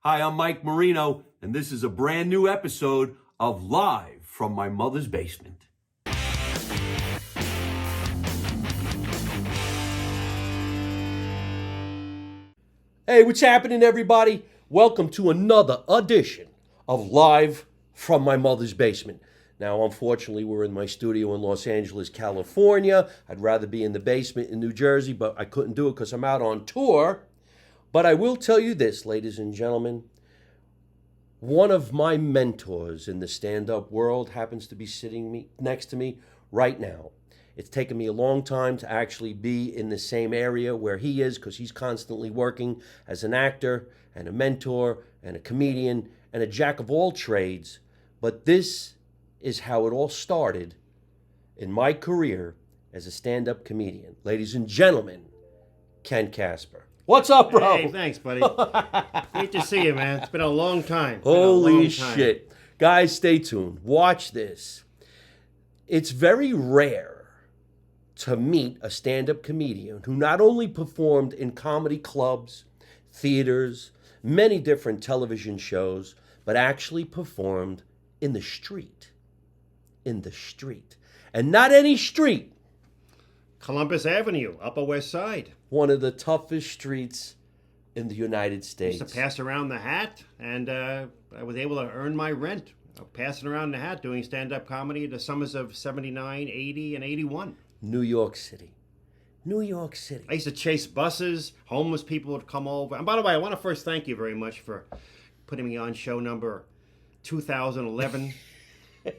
Hi, I'm Mike Marino, and this is a brand new episode of Live from My Mother's Basement. Hey, what's happening, everybody? Welcome to another edition of Live from My Mother's Basement. Now, unfortunately, we're in my studio in Los Angeles, California. I'd rather be in the basement in New Jersey, but I couldn't do it because I'm out on tour. But I will tell you this, ladies and gentlemen. One of my mentors in the stand-up world happens to be sitting next to me right now. It's taken me a long time to actually be in the same area where he is because he's constantly working as an actor and a mentor and a comedian and a jack of all trades. But this is how it all started in my career as a stand-up comedian. Ladies and gentlemen, Ken Kasper. What's up, bro? Hey, thanks, buddy. Great to see you, man. It's been a long time. Holy shit. Guys, stay tuned. Watch this. It's very rare to meet a stand-up comedian who not only performed in comedy clubs, theaters, many different television shows, but actually performed in the street. In the street. And not any street. Columbus Avenue, Upper West Side. One of the toughest streets in the United States. Used to pass around the hat, and I was able to earn my rent passing around the hat doing stand-up comedy the summers of 79, 80, and 81. New York City. New York City. I used to chase buses. Homeless people would come over. And by the way, I want to first thank you very much for putting me on show number 2011.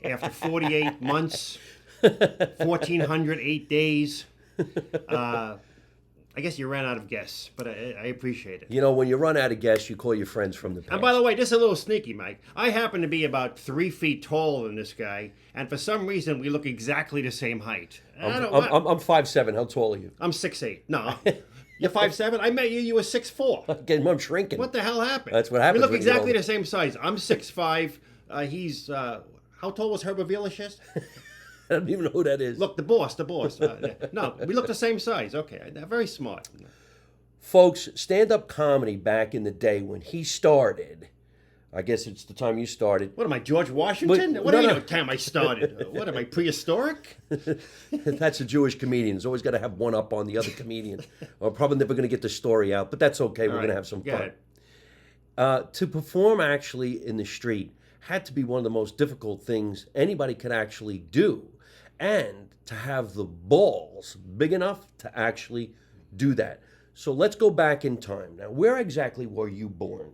After 48 months, 1,408 days. I guess you ran out of guests, but I appreciate it. You know, when you run out of guests, you call your friends from the past. And by the way, just a little sneaky, Mike. I happen to be about 3 feet taller than this guy, and for some reason, we look exactly the same height. I'm 5'7". How tall are you? I'm 6'8". No, you're 5'7"? I met you. You were 6'4". Again, I'm shrinking. What the hell happened? That's what happens. We look exactly the same size. I'm 6'5". He's how tall was Herbert Villachist? I don't even know who that is. Look, the boss. No, we look the same size. Okay, very smart. Folks, stand-up comedy back in the day when he started, I guess it's the time you started. What am I, George Washington? What do you know what time I started? What am I, prehistoric? That's a Jewish comedian. He's always got to have one up on the other comedian. We're probably never going to get the story out, but that's okay. We're going to have some fun. To perform actually in the street had to be one of the most difficult things anybody could actually do. And to have the balls big enough to actually do that. So let's go back in time. Now, where exactly were you born?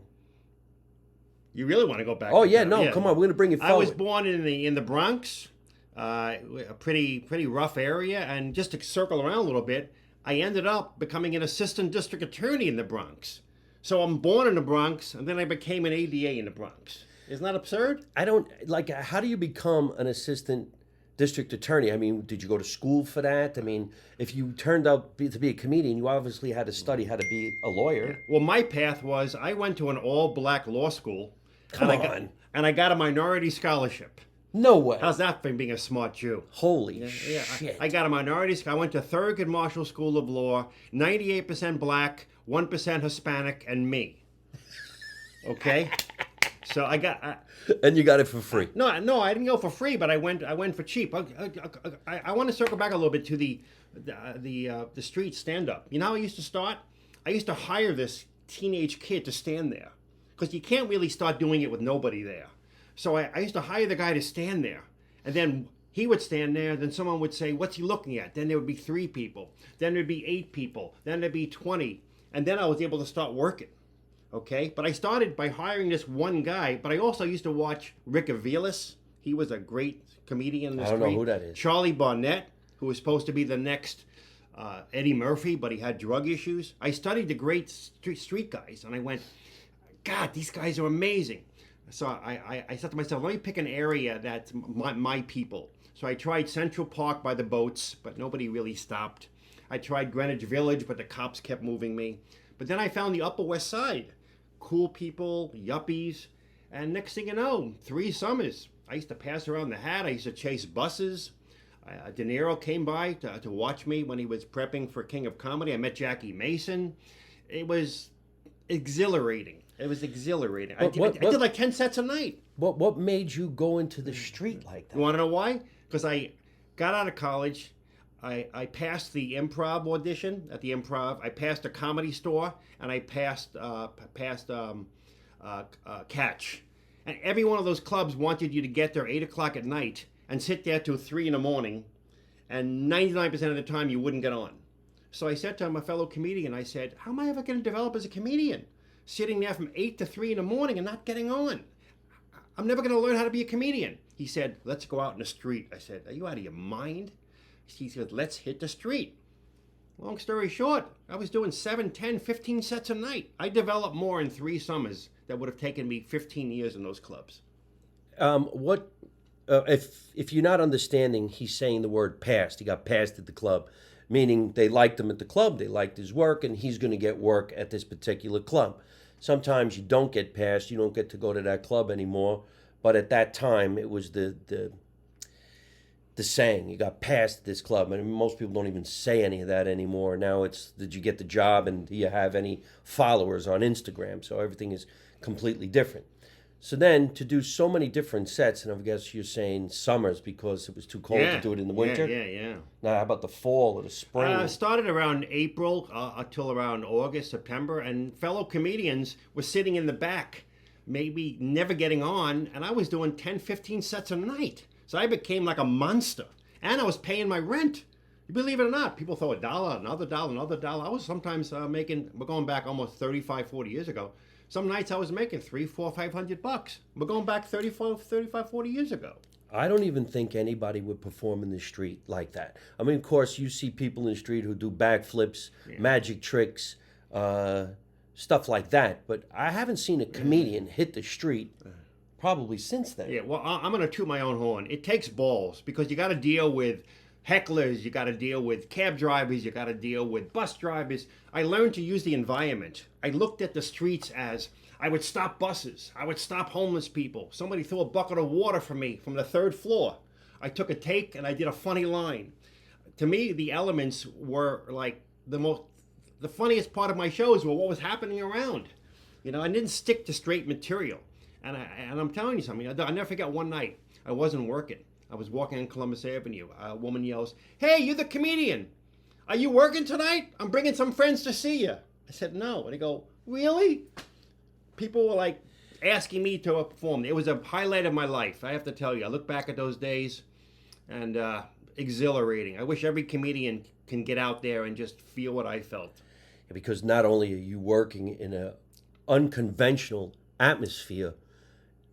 You really want to go back? Oh, yeah, no, yeah. Come on, we're going to bring it forward. I was born in the Bronx, a pretty rough area. And just to circle around a little bit, I ended up becoming an assistant district attorney in the Bronx. So I'm born in the Bronx, and then I became an ADA in the Bronx. Isn't that absurd? I don't, how do you become an assistant district attorney? I mean, did you go to school for that? I mean, if you turned out to be a comedian, you obviously had to study how to be a lawyer. Well, my path was I went to an all-black law school. Come on. And I got a minority scholarship. No way. How's that for being a smart Jew? Holy shit. I got a minority school. I went to Thurgood Marshall School of Law, 98% black, 1% Hispanic, and me. Okay? So I got... and you got it for free. No, I didn't go for free, but I went for cheap. I want to circle back a little bit to the street stand-up. You know how I used to start? I used to hire this teenage kid to stand there. Because you can't really start doing it with nobody there. So I used to hire the guy to stand there. And then he would stand there, then someone would say, what's he looking at? Then there would be 3 people. Then there'd be 8 people. Then there'd be 20. And then I was able to start working. Okay, but I started by hiring this one guy, but I also used to watch Rick Aviles. He was a great comedian in the street. I don't know who that is. Charlie Barnett, who was supposed to be the next Eddie Murphy, but he had drug issues. I studied the great street guys, and I went, God, these guys are amazing. So I said to myself, let me pick an area that's my people. So I tried Central Park by the boats, but nobody really stopped. I tried Greenwich Village, but the cops kept moving me. But then I found the Upper West Side. Cool people, yuppies, and next thing you know, 3 summers. I used to pass around the hat. I used to chase buses. De Niro came by to watch me when he was prepping for King of Comedy. I met Jackie Mason. It was exhilarating. It was exhilarating. I What- did like 10 sets a night. What made you go into the street like You that? want to know why? Because I got out of college. I passed the improv audition at the improv. I passed a comedy store, and I passed Catch. And every one of those clubs wanted you to get there 8 o'clock at night and sit there till 3 in the morning. And 99% of the time you wouldn't get on. So I said to my fellow comedian, I said, how am I ever going to develop as a comedian? Sitting there from 8 to 3 in the morning and not getting on. I'm never going to learn how to be a comedian. He said, let's go out in the street. I said, are you out of your mind? He said, let's hit the street. Long story short, I was doing 7, 10, 15 sets a night. I developed more in 3 summers that would have taken me 15 years in those clubs. If you're not understanding, he's saying the word passed. He got passed at the club, meaning they liked him at the club, they liked his work, and he's going to get work at this particular club. Sometimes you don't get passed, you don't get to go to that club anymore. But at that time, it was the saying, you got passed at this club. And most people don't even say any of that anymore. Now it's, did you get the job and do you have any followers on Instagram? So everything is completely different. So then to do so many different sets, and I guess you're saying summers because it was too cold to do it in the winter? Yeah. Now, how about the fall or the spring? Started around April until around August, September, and fellow comedians were sitting in the back, maybe never getting on, and I was doing 10, 15 sets a night. So I became like a monster, and I was paying my rent. You believe it or not, people throw $1, another dollar, another dollar. I was sometimes making, we're going back almost 35, 40 years ago. Some nights I was making $300, $400, $500. We're going back 35, 40 years ago. I don't even think anybody would perform in the street like that. I mean, of course, you see people in the street who do backflips, magic tricks, stuff like that. But I haven't seen a comedian hit the street probably since then. Yeah, well, I'm going to toot my own horn. It takes balls because you got to deal with hecklers, you got to deal with cab drivers, you got to deal with bus drivers. I learned to use the environment. I looked at the streets as I would stop buses. I would stop homeless people. Somebody threw a bucket of water for me from the 3rd floor. I took a take and I did a funny line. To me, the elements were like the funniest part of my shows were what was happening around. You know, I didn't stick to straight material. And I'm telling you something. I'll never forget one night. I wasn't working. I was walking on Columbus Avenue. A woman yells, "Hey, you're the comedian. Are you working tonight? I'm bringing some friends to see you." I said, "No." And they go, "Really?" People were like asking me to perform. It was a highlight of my life. I have to tell you. I look back at those days and exhilarating. I wish every comedian can get out there and just feel what I felt. Because not only are you working in an unconventional atmosphere,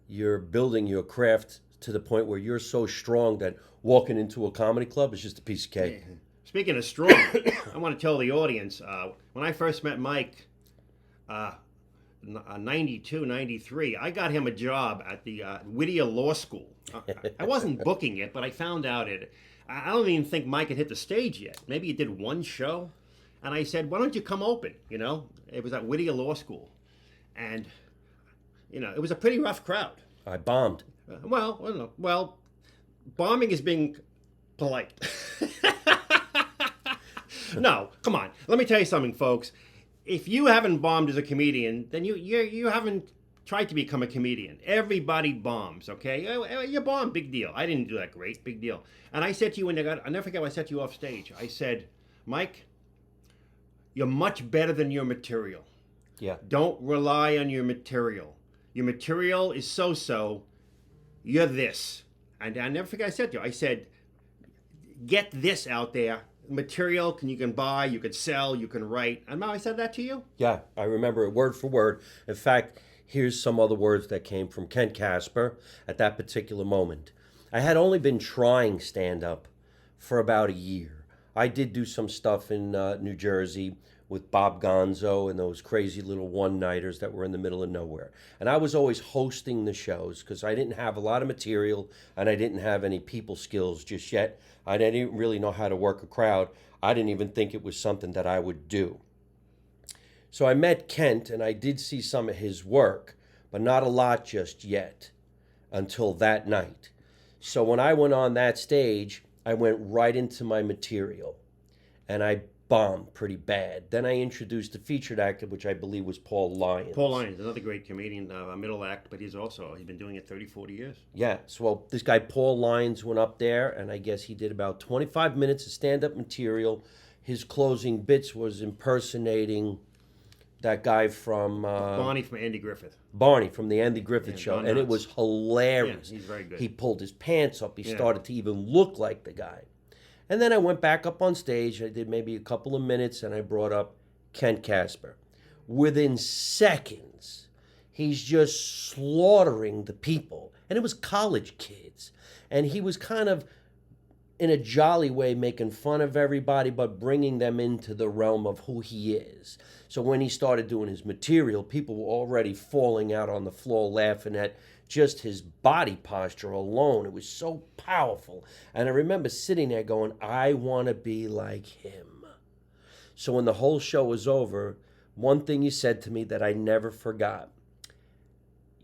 you're building your craft to the point where you're so strong that walking into a comedy club is just a piece of cake. Speaking of strong, I want to tell the audience, when I first met Mike, 92, 93, I got him a job at the Whittier Law School. I wasn't booking it, but I found out it. I don't even think Mike had hit the stage yet. Maybe he did one show. And I said, why don't you come open? You know, it was at Whittier Law School. And, you know, it was a pretty rough crowd. I bombed. Well, bombing is being polite. No, come on. Let me tell you something, folks. If you haven't bombed as a comedian, then you haven't tried to become a comedian. Everybody bombs, okay? You bomb, big deal. I didn't do that great, big deal. And I said to you I never forget when I said to you off stage, I said, Mike, you're much better than your material. Yeah. Don't rely on your material. Your material is so-so. You're this. And I never forget I said to you, I said, get this out there. Material you can buy, you can sell, you can write. And I said that to you? Yeah, I remember it word for word. In fact, here's some other words that came from Kasper at that particular moment. I had only been trying stand-up for about a year. I did do some stuff in New Jersey with Bob Gonzo and those crazy little one-nighters that were in the middle of nowhere. And I was always hosting the shows because I didn't have a lot of material and I didn't have any people skills just yet. I didn't really know how to work a crowd. I didn't even think it was something that I would do. So I met Kent and I did see some of his work, but not a lot just yet until that night. So when I went on that stage, I went right into my material. And I bombed pretty bad. Then I introduced the featured actor, which I believe was Paul Lyons. Paul Lyons, another great comedian, middle act, but he's been doing it 30, 40 years. Yeah, so well, this guy Paul Lyons went up there, and I guess he did about 25 minutes of stand-up material. His closing bits was impersonating that guy from... Barney from Andy Griffith. Barney from the Andy Griffith Show, and it was hilarious. Yeah, he's very good. He pulled his pants up. He started to even look like the guy. And then I went back up on stage. I did maybe a couple of minutes, and I brought up Kent Kasper. Within seconds, he's just slaughtering the people. And it was college kids. And he was kind of, in a jolly way, making fun of everybody, but bringing them into the realm of who he is. So when he started doing his material, people were already falling out on the floor laughing at just his body posture alone. It was so powerful. And I remember sitting there going, I want to be like him. So when the whole show was over, one thing you said to me that I never forgot: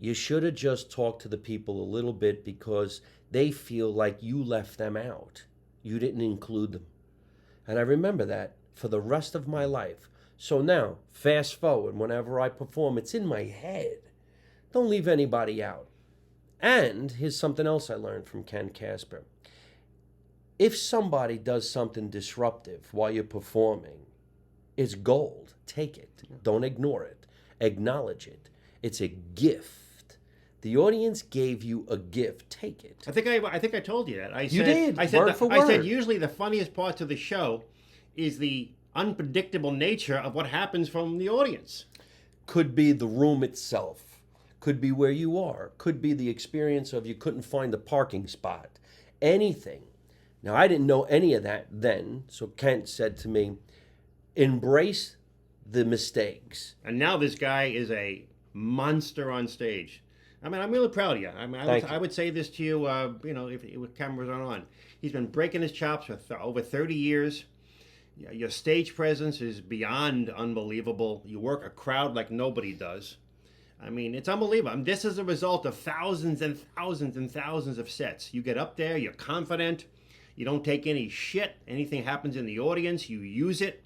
you should have just talked to the people a little bit because they feel like you left them out. You didn't include them. And I remember that for the rest of my life. So now, fast forward, whenever I perform, it's in my head. Don't leave anybody out. And here's something else I learned from Ken Kasper. If somebody does something disruptive while you're performing, it's gold. Take it. Don't ignore it. Acknowledge it. It's a gift. The audience gave you a gift. Take it. I think I told you that. You did. I said word for word. I said usually the funniest parts of the show is the unpredictable nature of what happens from the audience. Could be the room itself. Could be where you are. Could be the experience of you couldn't find a parking spot. Anything. Now, I didn't know any of that then, so Kent said to me, embrace the mistakes. And now this guy is a monster on stage. I mean, I'm really proud of you. I mean, I would say this to you, if cameras aren't on. He's been breaking his chops for over 30 years. Your stage presence is beyond unbelievable. You work a crowd like nobody does. I mean, it's unbelievable. I mean, this is a result of thousands and thousands and thousands of sets. You get up there, you're confident, you don't take any shit. Anything happens in the audience, you use it.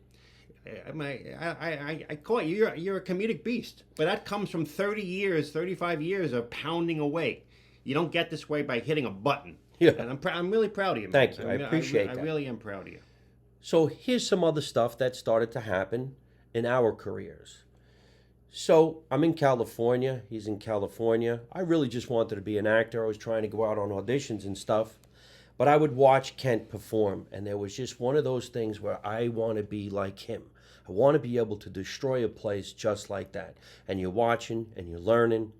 I call it, you're a comedic beast. But that comes from 30 years, 35 years of pounding away. You don't get this way by hitting a button. Yeah. And I'm really proud of you, man. Thank you. I appreciate that. I really am proud of you. So here's some other stuff that started to happen in our careers. So I'm in California. He's in California. I really just wanted to be an actor. I was trying to go out on auditions and stuff. But I would watch Kent perform, and there was just one of those things where I want to be like him. I want to be able to destroy a place just like that. And you're watching, and you're learning,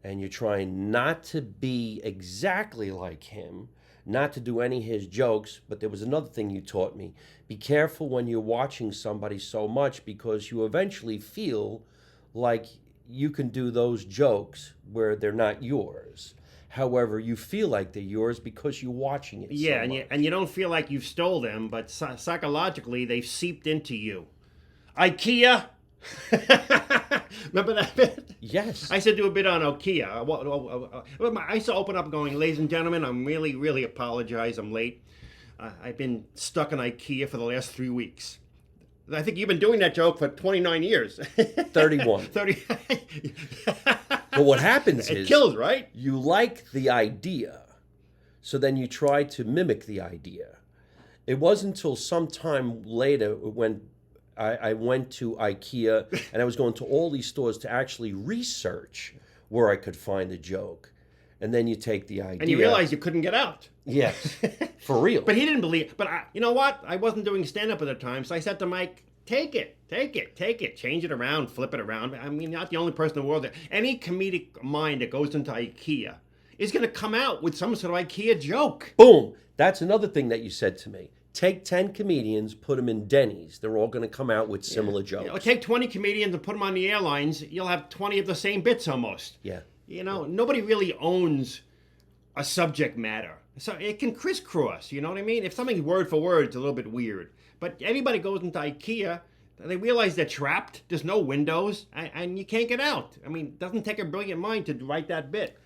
and you're trying not to be exactly like him, not to do any of his jokes. But there was another thing you taught me. Be careful when you're watching somebody so much, because you eventually feel like you can do those jokes where they're not yours. However, you feel like they're yours because you're watching it. Yeah, so much. and you don't feel like you've stole them, but psychologically they've seeped into you. IKEA. Remember that bit? Yes. I used to do a bit on IKEA. I used to open up going, ladies and gentlemen, I'm really, really apologize. I'm late. I've been stuck in IKEA for the last 3 weeks. I think you've been doing that joke for 29 years. 31. 30. But what happens is... It kills, right? You like the idea, so then you try to mimic the idea. It wasn't until some time later when I went to IKEA and I was going to all these stores to actually research where I could find a joke. And then you take the idea. And you realize you couldn't get out. Yes, for real. But he didn't believe. But you know what? I wasn't doing stand-up at the time, so I said to Mike, take it. Change it around, flip it around. I mean, not the only person in the world. Any comedic mind that goes into IKEA is going to come out with some sort of IKEA joke. Boom. That's another thing that you said to me. Take 10 comedians, put them in Denny's. They're all going to come out with similar jokes. Or take 20 comedians and put them on the airlines. You'll have 20 of the same bits almost. Yeah. You know, nobody really owns a subject matter. So it can crisscross, you know what I mean? If something's word for word, it's a little bit weird. But anybody goes into IKEA, they realize they're trapped. There's no windows, and you can't get out. I mean, it doesn't take a brilliant mind to write that bit.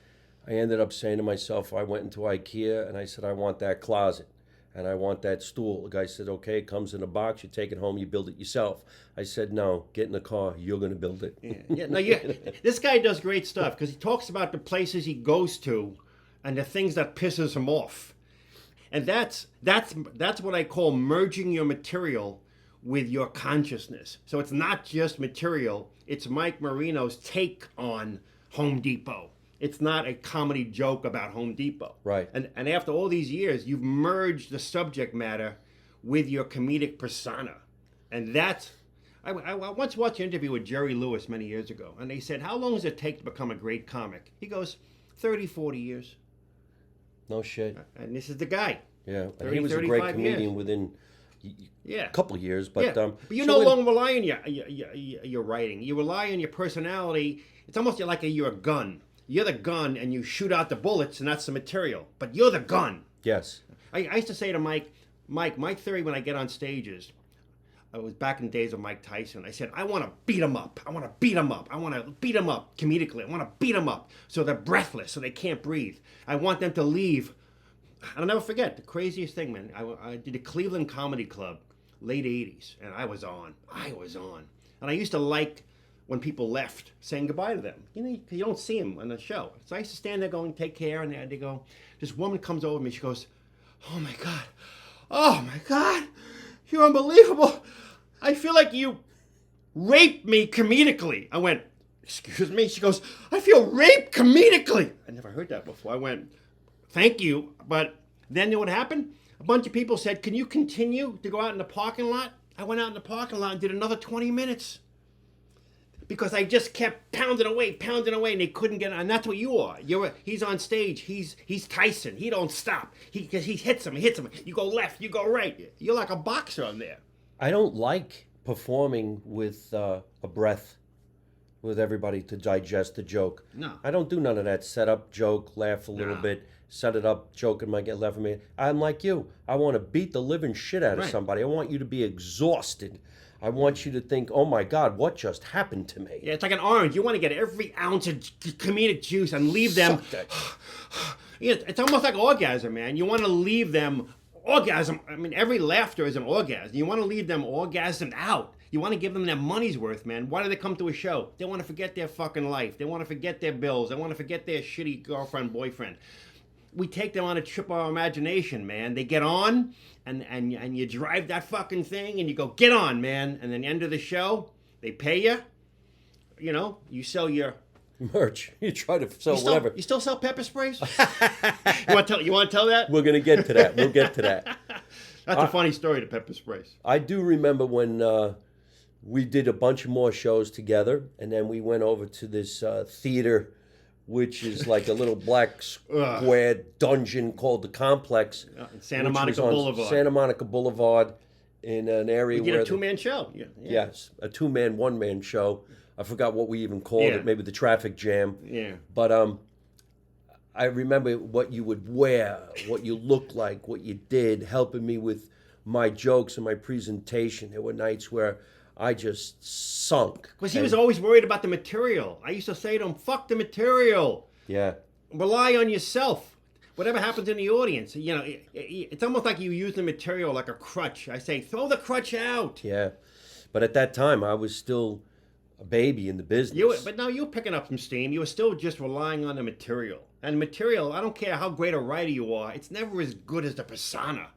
I ended up saying to myself, I went into IKEA and I said, I want that closet. and I want that stool. The guy said, okay, it comes in a box. You take it home, you build it yourself. I said, no, get in the car. You're going to build it. Yeah. No, this guy does great stuff because he talks about the places he goes to and the things that pisses him off. And that's what I call merging your material with your consciousness. So it's not just material. It's Mike Marino's take on Home Depot. It's not a comedy joke about Home Depot. Right. And after all these years, you've merged the subject matter with your comedic persona. And that's... I once watched an interview with Jerry Lewis many years ago, and they said, how long does it take to become a great comic? He goes, 30, 40 years. No shit. And this is the guy. Yeah. 30, And he was a great 35 comedian years. within Yeah. a couple of years. But, But you so no when- longer rely on your writing. You rely on your personality. It's almost like you're a gun. You're the gun, and you shoot out the bullets, and that's the material. But you're the gun. Yes. I used to say to Mike, my theory when I get on stages, I was back in the days of Mike Tyson. I said, I want to beat him up. I want to beat him up. I want to beat him up comedically. I want to beat him up so they're breathless, so they can't breathe. I want them to leave. I'll never forget the craziest thing, man. I did a Cleveland Comedy Club, late 80s, and I was on. And I used to like when people left, saying goodbye to them. You don't see them on the show. So I used to stand there going, take care, and they go, this woman comes over to me, she goes, oh my God, you're unbelievable. I feel like you raped me comedically. I went, excuse me? She goes, I feel raped comedically. I never heard that before. I went, thank you. But then you know what happened? A bunch of people said, can you continue to go out in the parking lot? I went out in the parking lot and did another 20 minutes. Because I just kept pounding away, and they couldn't get on. And that's what you are. He's on stage. He's Tyson. He don't stop. He hits him. You go left, you go right. You're like a boxer on there. I don't like performing with a breath with everybody to digest the joke. No. I don't do none of that. Set up, joke, laugh a little No. bit, set it up, joke, it might get left for me. I'm like you. I want to beat the living shit out of Right. somebody. I want you to be exhausted. I want you to think, oh my God, what just happened to me? Yeah, it's like an orange. You want to get every ounce of comedic juice and leave them. Suck that. Yeah, it's almost like orgasm, man. You want to leave them orgasm. I mean, every laughter is an orgasm. You want to leave them orgasmed out. You want to give them their money's worth, man. Why do they come to a show? They want to forget their fucking life. They want to forget their bills. They want to forget their shitty girlfriend, boyfriend. We take them on a trip of our imagination, man. They get on, and you drive that fucking thing, and you go, get on, man. And then the end of the show, they pay you. You know, you sell your... Merch. You try to sell You still, whatever. you still sell pepper sprays? You want to tell that? We're going to get to that. We'll get to that. That's a funny story, the pepper sprays. I do remember when we did a bunch of more shows together, and then we went over to this theater, which is like a little black square dungeon called the Complex. Santa which Monica was on Boulevard. Santa Monica Boulevard in an area You did where... a two-man show. Yeah. Yes, a two-man, one-man show. I forgot what we even called Yeah. it, maybe the traffic jam. Yeah. But I remember what you would wear, what you looked like, what you did, helping me with my jokes and my presentation. There were nights where I just sunk. Because he was always worried about the material. I used to say to him, fuck the material. Yeah. Rely on yourself. Whatever happens in the audience, you know, it's almost like you use the material like a crutch. I say, throw the crutch out. Yeah. But at that time, I was still a baby in the business. But now you're picking up some steam. You were still just relying on the material. And material, I don't care how great a writer you are, it's never as good as the persona.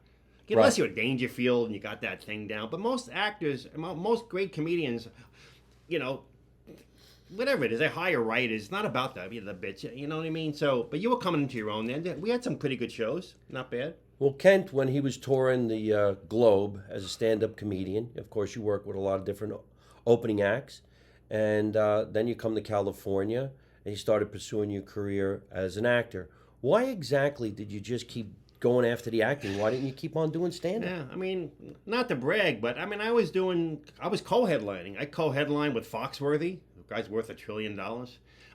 Unless you're Dangerfield and you got that thing down. But most actors, most great comedians, you know, whatever it is, they hire writers. It's not about that, the bitch. You know what I mean? So, but you were coming into your own then. We had some pretty good shows. Not bad. Well, Kent, when he was touring the globe as a stand-up comedian, of course, you work with a lot of different opening acts. And then you come to California and you started pursuing your career as an actor. Why exactly did you just keep going after the acting? Why didn't you keep on doing stand-up? Yeah, I mean, not to brag, but I mean, I was co-headlining. I co-headlined with Foxworthy, the guy's worth $1 trillion.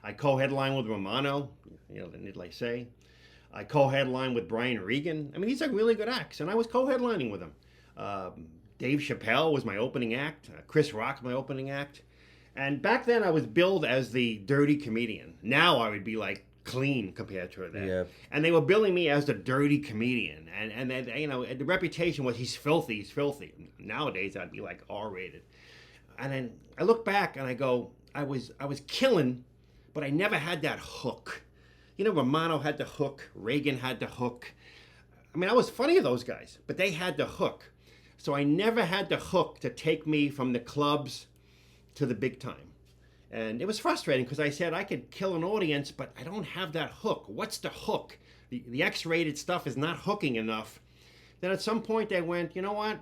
I co-headlined with Romano, you know, the need I say. I co-headlined with Brian Regan. I mean, these are really good acts, and I was co-headlining with them. Dave Chappelle was my opening act. Chris Rock's my opening act. And back then, I was billed as the dirty comedian. Now I would be like clean compared to that. Yeah. And they were billing me as the dirty comedian, and they, the reputation was he's filthy. Nowadays I'd be like R-rated. And then I look back and I go, I was killing, but I never had that hook. Romano had the hook, Reagan had the hook. I mean, I was funny of those guys, but they had the hook. So I never had the hook to take me from the clubs to the big time. And it was frustrating because I said I could kill an audience, but I don't have that hook. What's the hook? The X-rated stuff is not hooking enough. Then at some point they went, you know what?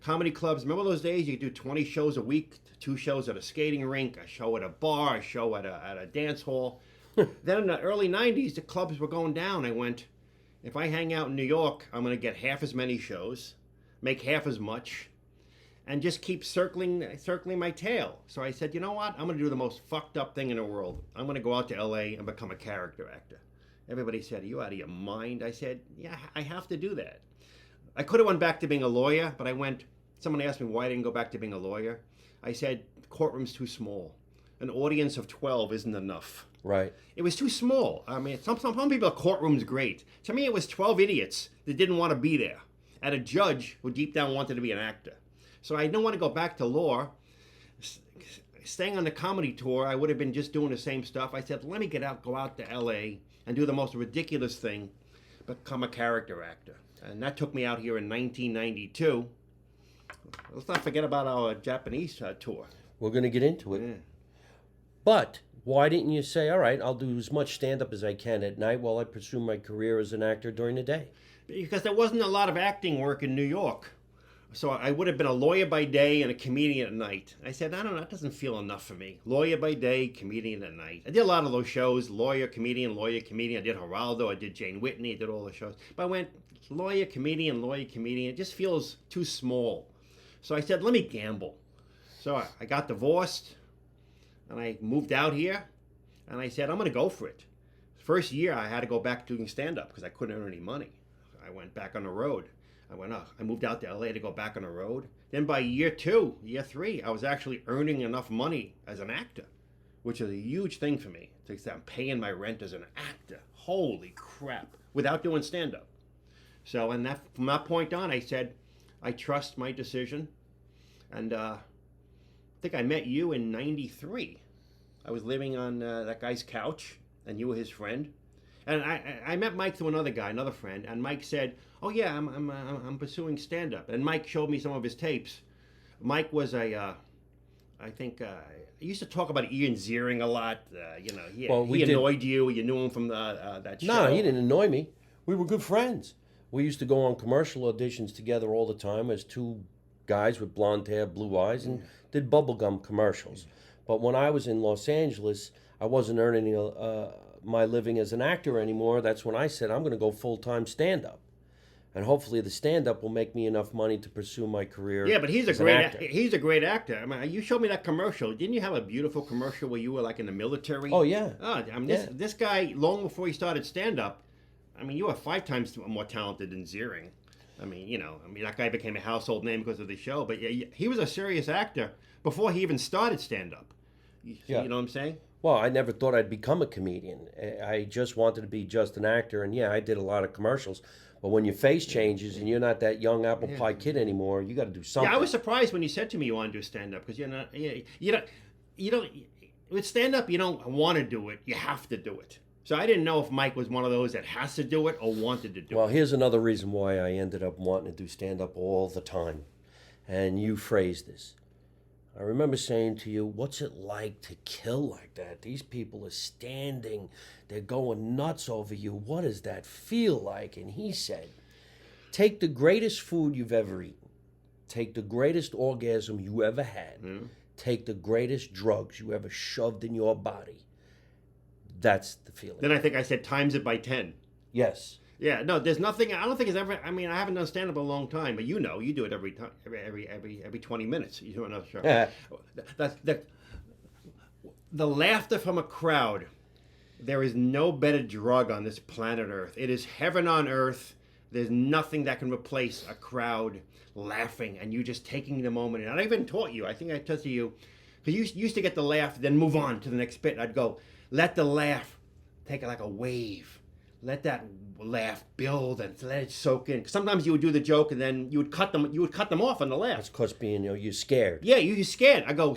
Comedy clubs, remember those days you could do 20 shows a week, 2 shows at a skating rink, a show at a bar, a show at a dance hall. Then in the early 90s, the clubs were going down. I went, if I hang out in New York, I'm going to get half as many shows, make half as much, and just keep circling my tail. So I said, you know what? I'm going to do the most fucked up thing in the world. I'm going to go out to LA and become a character actor. Everybody said, are you out of your mind? I said, yeah, I have to do that. I could have went back to being a lawyer, but someone asked me why I didn't go back to being a lawyer. I said, courtroom's too small. An audience of 12 isn't enough. Right. It was too small. I mean, some people, courtroom's great. To me, it was 12 idiots that didn't want to be there, and a judge who deep down wanted to be an actor. So I didn't want to go back to law. Staying on the comedy tour, I would have been just doing the same stuff. I said, let me go out to LA and do the most ridiculous thing, become a character actor. And that took me out here in 1992. Let's not forget about our Japanese tour. We're going to get into it. Yeah. But why didn't you say, all right, I'll do as much stand-up as I can at night while I pursue my career as an actor during the day? Because there wasn't a lot of acting work in New York. So I would have been a lawyer by day and a comedian at night. I said, I don't know, that doesn't feel enough for me. Lawyer by day, comedian at night. I did a lot of those shows, lawyer, comedian. I did Geraldo, I did Jane Whitney, I did all the shows. But I went lawyer, comedian. It just feels too small. So I said, let me gamble. So I got divorced and I moved out here and I said, I'm going to go for it. First year I had to go back doing stand-up because I couldn't earn any money. I went back on the road. I moved out to LA to go back on the road. Then by year 3, I was actually earning enough money as an actor, which is a huge thing for me. To say I'm paying my rent as an actor. Holy crap. Without doing stand-up. So from that point on, I said, I trust my decision. And I think I met you in 93. I was living on that guy's couch, and you were his friend. And I met Mike through another friend, and Mike said, "Oh yeah, I'm pursuing stand-up." And Mike showed me some of his tapes. Mike was I used to talk about Ian Ziering a lot. He annoyed you. You knew him from that show. No, he didn't annoy me. We were good friends. We used to go on commercial auditions together all the time as 2 guys with blonde hair, blue eyes, and did bubblegum commercials. But when I was in Los Angeles, I wasn't earning my living as an actor anymore. That's when I said, I'm going to go full-time stand-up. And hopefully the stand-up will make me enough money to pursue my career. Yeah, but he's a great actor. I mean, you showed me that commercial. Didn't you have a beautiful commercial where you were like in the military? Oh, yeah. This guy, long before he started stand-up, you were 5 times more talented than Ziering. That guy became a household name because of the show. But he was a serious actor before he even started stand-up. Yeah. You know what I'm saying? Well, I never thought I'd become a comedian. I just wanted to be just an actor. And yeah, I did a lot of commercials. But when your face changes and you're not that young apple pie kid anymore, you got to do something. Yeah, I was surprised when you said to me you want to do stand-up because you don't with stand-up you don't want to do it, you have to do it. So I didn't know if Mike was one of those that has to do it or wanted to do it. Well, here's another reason why I ended up wanting to do stand-up all the time. And you phrased this. I remember saying to you, what's it like to kill like that? These people are standing. They're going nuts over you. What does that feel like? And he said, take the greatest food you've ever eaten. Take the greatest orgasm you ever had. Mm. Take the greatest drugs you ever shoved in your body. That's the feeling. Then I think I said times it by 10. Yes. Yeah, no, there's nothing. I don't think it's ever. I haven't done stand-up a long time, but you do it every time, every 20 minutes. You do another show. Yeah. The laughter from a crowd. There is no better drug on this planet Earth. It is heaven on earth. There's nothing that can replace a crowd laughing and you just taking the moment. And I even taught you. I think I taught you because you used to get the laugh, then move on to the next bit. I'd go, let the laugh take it like a wave. Let that laugh build and let it soak in. 'Cause sometimes you would do the joke and then you would cut them off on the laugh. That's because you're scared. Yeah, you're scared. I go,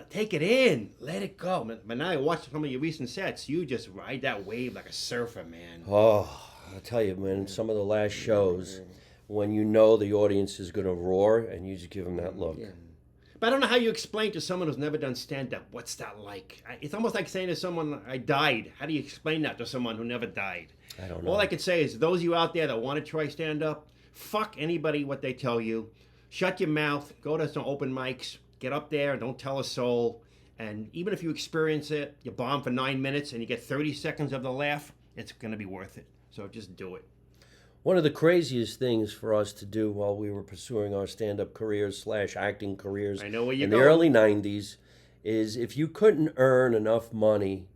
take it in, let it go. But now I watch some of your recent sets. You just ride that wave like a surfer, man. Oh, I'll tell you, man, some of the last shows, when you know the audience is going to roar and you just give them that look. Yeah. But I don't know how you explain to someone who's never done stand-up, what's that like? It's almost like saying to someone, I died. How do you explain that to someone who never died? I don't know. All I could say is, those of you out there that want to try stand-up, fuck anybody what they tell you. Shut your mouth. Go to some open mics. Get up there. Don't tell a soul. And even if you experience it, you bomb for 9 minutes and you get 30 seconds of the laugh, it's going to be worth it. So just do it. One of the craziest things for us to do while we were pursuing our stand-up careers / acting careers I know where you're in going. the early 90s is if you couldn't earn enough money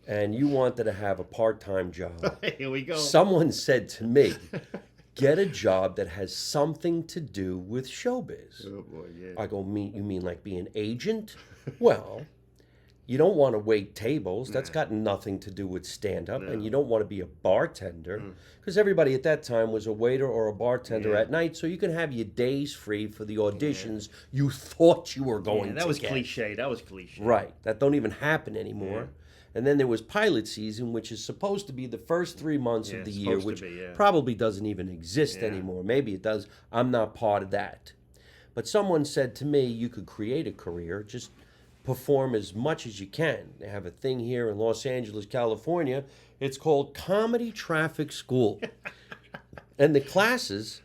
and you wanted to have a part-time job, Here we go. someone said to me, get a job that has something to do with showbiz. Oh boy, yeah. I go, you mean like be an agent? Well, you don't want to wait tables. That's got nothing to do with stand-up. No. And you don't want to be a bartender because everybody at that time was a waiter or a bartender Yeah. at night, so you can have your days free for the auditions you thought you were going to That was get. cliche. That was cliche. Right. That don't even happen anymore. And then there was pilot season, which is supposed to be the first 3 months Yeah, of the it's year, supposed which to be, yeah. probably doesn't even exist Yeah. anymore. Maybe it does. I'm not part of that. But someone said to me, you could create a career, just perform as much as you can. They have a thing here in Los Angeles, California. It's called Comedy Traffic School. And the classes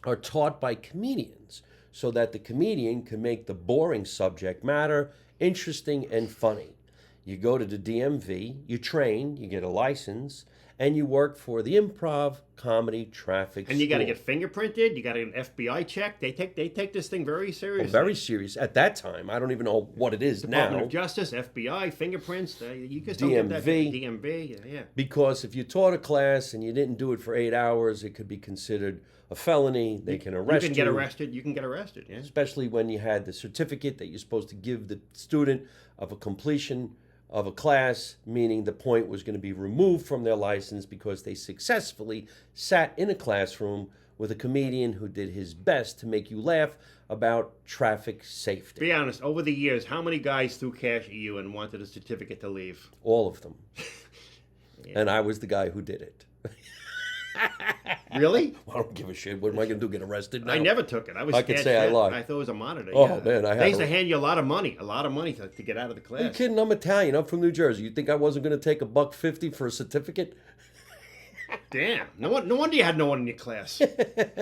are taught by comedians so that the comedian can make the boring subject matter interesting and funny. You go to the DMV, you train, you get a license, and you work for the Improv Comedy Traffic And you got to School. get fingerprinted. You got to get an FBI check. They take this thing very seriously. Very serious. At that time, I don't even know what it is Department now. of Justice, FBI, fingerprints. You just don't get that. DMV. DMV. Yeah. Because if you taught a class and you didn't do it for 8 hours, it could be considered a felony. They can arrest you. You can get arrested. You can get arrested. Yeah. Especially when you had the certificate that you're supposed to give the student of a completion of a class, meaning the point was going to be removed from their license because they successfully sat in a classroom with a comedian who did his best to make you laugh about traffic safety. Be honest. Over the years, how many guys threw cash at you and wanted a certificate to leave? All of them. And I was the guy who did it. Really? I don't give a shit. What am I going to do? Get arrested now? I never took it. I was. I could scared say I shit. lied. I thought it was a monitor. Oh, yeah. man, I had They used a- to hand you a lot of money to get out of the Are you class. kidding? I'm Italian. I'm from New Jersey. You think I wasn't going to take $1.50 for a certificate? Damn. No wonder you had no one in your class.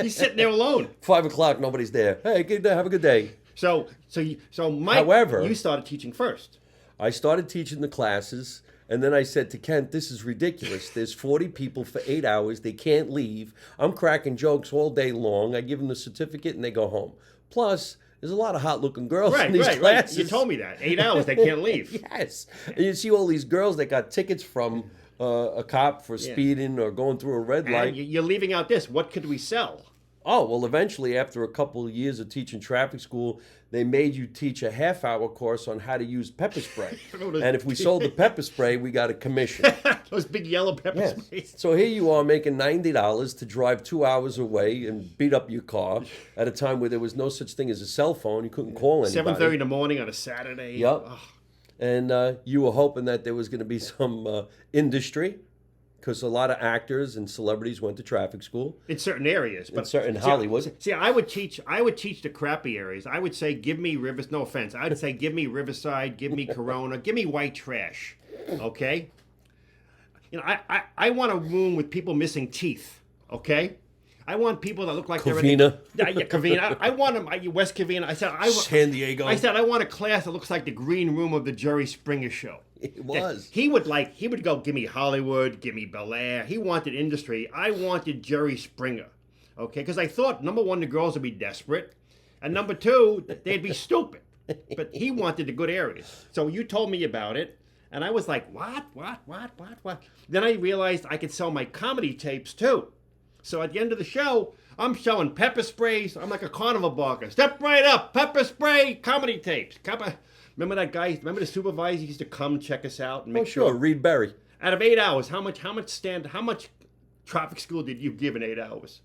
He's sitting there alone. 5 o'clock, nobody's there. Hey, have a good day. So Mike, However- you started teaching first. I started teaching the classes, and then I said to Kent, this is ridiculous. There's 40 people for 8 hours. They can't leave. I'm cracking jokes all day long. I give them the certificate, and they go home. Plus, there's a lot of hot-looking girls in these classes. You told me that. 8 hours, they can't leave. Yes. And you see all these girls that got tickets from a cop for speeding or going through a red light. And you're leaving out this. What could we sell? Oh, well, eventually, after a couple of years of teaching traffic school, they made you teach a half-hour course on how to use pepper spray. And if we sold the pepper spray, we got a commission. Those big yellow pepper Yes. sprays. So here you are making $90 to drive 2 hours away and beat up your car at a time where there was no such thing as a cell phone. You couldn't call anybody. 7:30 in the morning on a Saturday. Yep. Ugh. And you were hoping that there was going to be some industry, because a lot of actors and celebrities went to traffic school. In certain areas, but certain Hollywood. See, I would teach the crappy areas. I would say, give me Rivers. No offense. I'd say, give me Riverside, give me Corona, give me white trash. Okay. You know, I want a room with people missing teeth. Okay. I want people that look like Covina. they're in Covina. I want them. West Covina. I said San Diego. I said I want a class that looks like the green room of the Jerry Springer show. It was. He would go, give me Hollywood, give me Bel Air. He wanted industry. I wanted Jerry Springer. Okay, because I thought, number one, the girls would be desperate. And number two, they'd be stupid. But he wanted the good areas. So you told me about it. And I was like, what? Then I realized I could sell my comedy tapes too. So at the end of the show, I'm showing pepper sprays. I'm like a carnival barker. Step right up, pepper spray, comedy tapes. Remember that guy? Remember the supervisor used to come check us out and Oh, make sure. Reed Berry. Out of 8 hours, how much traffic school did you give in 8 hours?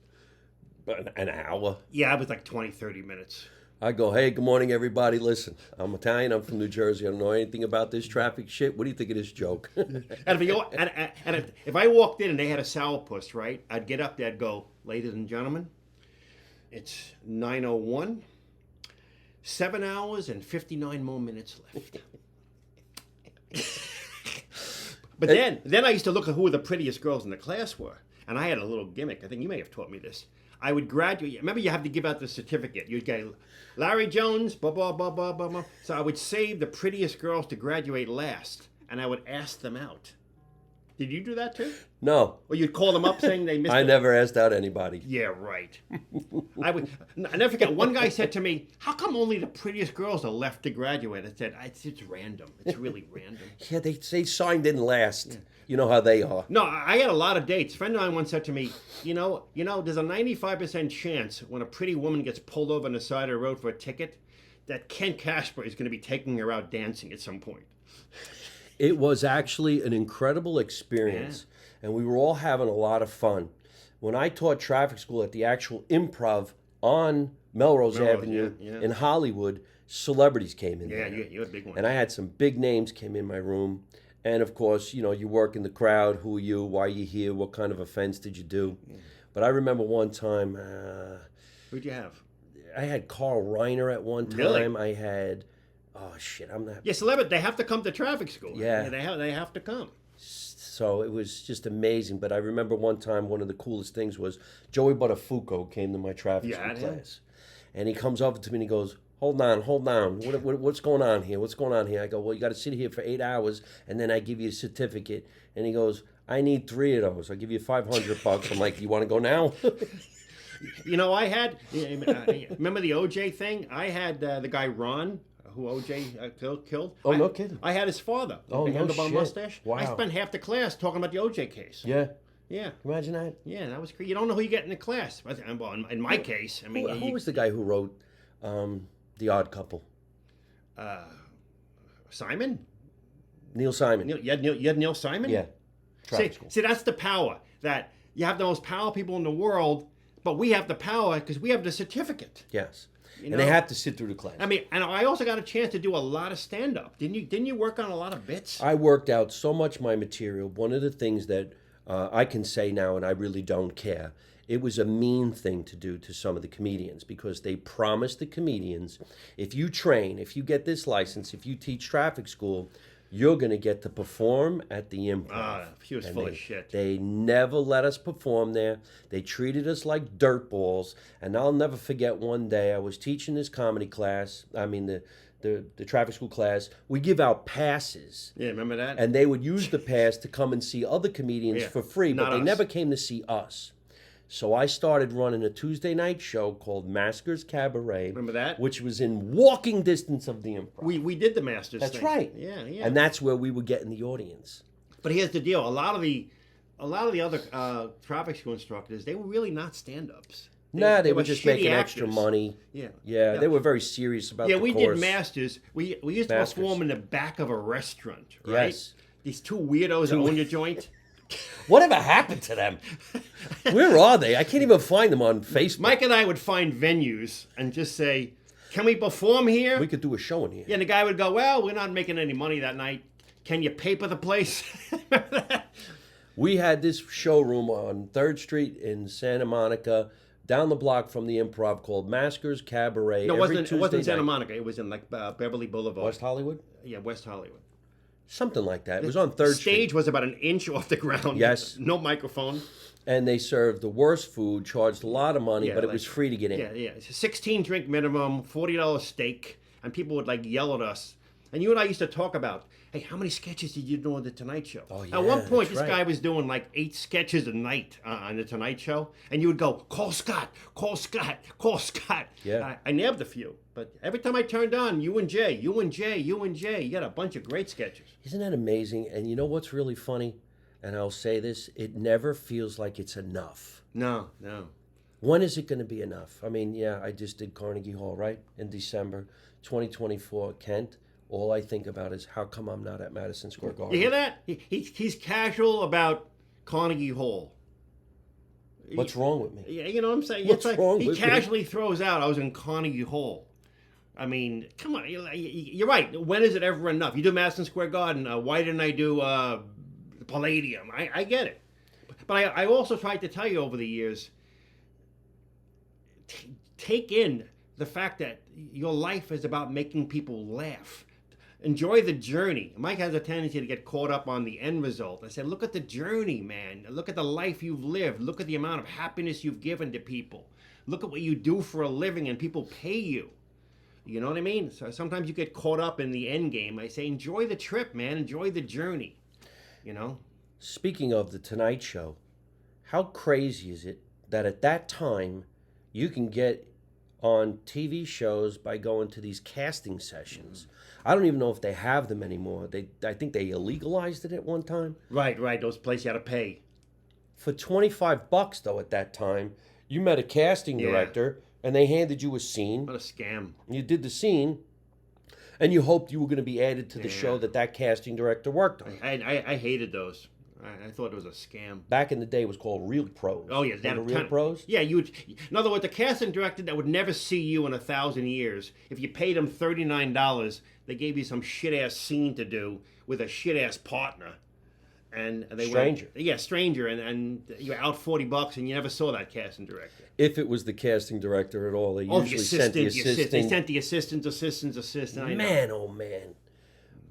An hour. Yeah, it was like 20, 30 minutes. I go, hey, good morning, everybody. Listen, I'm Italian. I'm from New Jersey. I don't know anything about this traffic shit. What do you think of this joke? And if I walked in and they had a sourpuss, right, I'd get up there, I'd go, ladies and gentlemen, it's 9:01, 7 hours and 59 more minutes left. But then I used to look at who the prettiest girls in the class were. And I had a little gimmick. I think you may have taught me this. I would graduate. Remember, you have to give out the certificate. You'd get Larry Jones, blah, blah, blah, blah, blah, blah. So I would save the prettiest girls to graduate last, and I would ask them out. Did you do that too? No. Or you'd call them up saying they missed I it? never asked out anybody. Yeah, right. I never forget. One guy said to me, "How come only the prettiest girls are left to graduate?" I said, "It's random. It's really random." Yeah, they signed in last. Yeah. You know how they are. No, I had a lot of dates. A friend of mine once said to me, you know, there's a 95% chance when a pretty woman gets pulled over on the side of the road for a ticket that Ken Kasper is going to be taking her out dancing at some point. It was actually an incredible experience, and we were all having a lot of fun. When I taught traffic school at the actual Improv on Melrose Avenue in Hollywood, celebrities came in there. Yeah, you're a big one. And I had some big names came in my room. And of course, you work in the crowd. Who are you? Why are you here? What kind of offense did you do? Yeah. But I remember one time. Who'd you have? I had Carl Reiner at one time. Really? I had. Oh shit! I'm not. Yeah, celebrity. They have to come to traffic school. Yeah. They have to come. So it was just amazing. But I remember one time, one of the coolest things was Joey Buttafuoco came to my traffic school class, and he comes over to me and he goes, Hold on. What's going on here? What's going on here? I go, well, you got to sit here for 8 hours, and then I give you a certificate. And he goes, I need 3 of those. I'll give you $500. I'm like, you want to go now? I had, remember the OJ thing? I had the guy Ron, who OJ killed. Oh, no kidding. I had his father. Oh, no shit. Mustache. Wow. I spent half the class talking about the OJ case. Yeah. Yeah. Imagine that. Yeah, that was crazy. You don't know who you get in the class. Well, in my case, I mean. Who was the guy who wrote The Odd Couple? Simon? Neil Simon. You had Neil Simon? Yeah. See, that's the power. That you have the most powerful people in the world, but we have the power because we have the certificate. Yes. And they have to sit through the class. I mean, and I also got a chance to do a lot of stand-up. Didn't you work on a lot of bits? I worked out so much my material. One of the things that I can say now, and I really don't care, it was a mean thing to do to some of the comedians because they promised the comedians, if you train, if you get this license, if you teach traffic school, you're going to get to perform at the Improv. He was full of shit. They never let us perform there. They treated us like dirtballs. And I'll never forget one day I was teaching this comedy class, the traffic school class. We give out passes. Yeah, remember that? And they would use the pass to come and see other comedians for free, but they never came to see us. So I started running a Tuesday night show called Masker's Cabaret. Remember that? Which was in walking distance of the Improv. We did the Masters That's thing. right. Yeah. And that's where we were getting the audience. But here's the deal. A lot of the other traffic school instructors, they were really not stand-ups. They were just making extra actors. money. Yeah, they were very serious about the course. Yeah, we did Masters. We used to perform in the back of a restaurant, right? Yes. These two weirdos that own your joint. Whatever happened to them? Where are they? I can't even find them on Facebook. Mike and I would find venues and just say, can we perform here? We could do a show in here. Yeah, and the guy would go, well, we're not making any money that night. Can you paper the place? Remember that? We had this showroom on 3rd Street in Santa Monica, down the block from the Improv, called Masker's Cabaret. No, it wasn't Santa Monica. It was in Beverly Boulevard. West Hollywood? Yeah, West Hollywood. Something like that. It was on 3rd Street. Stage was about an inch off the ground. Yes. No microphone. And they served the worst food, charged a lot of money, but it was free to get in. Yeah. 16 drink minimum, $40 steak, and people would yell at us. And you and I used to talk about, hey, how many sketches did you do on the Tonight Show? Oh, yeah, at one point, that's this guy was doing 8 sketches a night on the Tonight Show, and you would go, call Scott, call Scott, call Scott. Yeah. I nabbed a few, but every time I turned on, you and Jay, you got a bunch of great sketches. Isn't that amazing? And you know what's really funny? And I'll say this, it never feels like it's enough. No. When is it going to be enough? I mean, I just did Carnegie Hall, right? In December 2024, Kent. all I think about is how come I'm not at Madison Square Garden. You hear that? He's casual about Carnegie Hall. What's wrong with me? Yeah, you know what I'm saying? What's It's like wrong he with me? casually throws out, I was in Carnegie Hall. I mean, come on. You're right. When is it ever enough? You do Madison Square Garden. Why didn't I do Palladium? I get it. But I also tried to tell you over the years, take in the fact that your life is about making people laugh. Enjoy the journey. Mike has a tendency to get caught up on the end result. I said, look at the journey, man. Look at the life you've lived. Look at the amount of happiness you've given to people. Look at what you do for a living and people pay you. You know what I mean? So sometimes you get caught up in the end game. I say, enjoy the trip, man. Enjoy the journey. You know? Speaking of the Tonight Show, how crazy is it that at that time you can get on TV shows by going to these casting sessions? I don't even know if they have them anymore. I think they illegalized it at one time. Right. Those places you had to pay. For $25 though at that time, you met a casting director and they handed you a scene. What a scam. You did the scene and you hoped you were going to be added to the show that casting director worked on. I hated those. I thought it was a scam. Back in the day, it was called Real Pros. Oh, yeah. Real Pros? Yeah, you would. In other words, a casting director that would never see you in 1,000 years, if you paid them $39, they gave you some shit-ass scene to do with a shit-ass partner. And they Stranger. Stranger. And you're out $40 and you never saw that casting director. If it was the casting director at all, they usually sent the assistant. They sent the assistant. Man, oh man.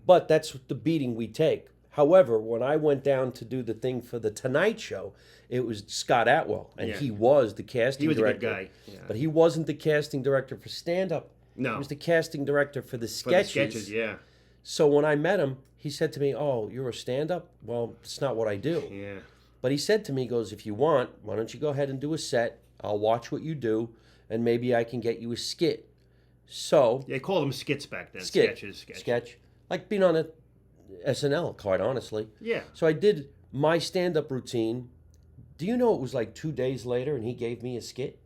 But that's the beating we take. However, when I went down to do the thing for the Tonight Show, it was Scott Atwell, and he was the casting director. He was a good guy. Yeah. But he wasn't the casting director for stand-up. No. He was the casting director for the sketches. For the sketches, yeah. So when I met him, he said to me, "Oh, you're a stand-up? Well, it's not what I do." Yeah. But he said to me, he goes, "If you want, why don't you go ahead and do a set? I'll watch what you do, and maybe I can get you a skit." So... They called them skits back then. Sketch. Like being on a SNL, quite honestly. Yeah. So I did my stand-up routine. Do you know it was like 2 days later and he gave me a skit?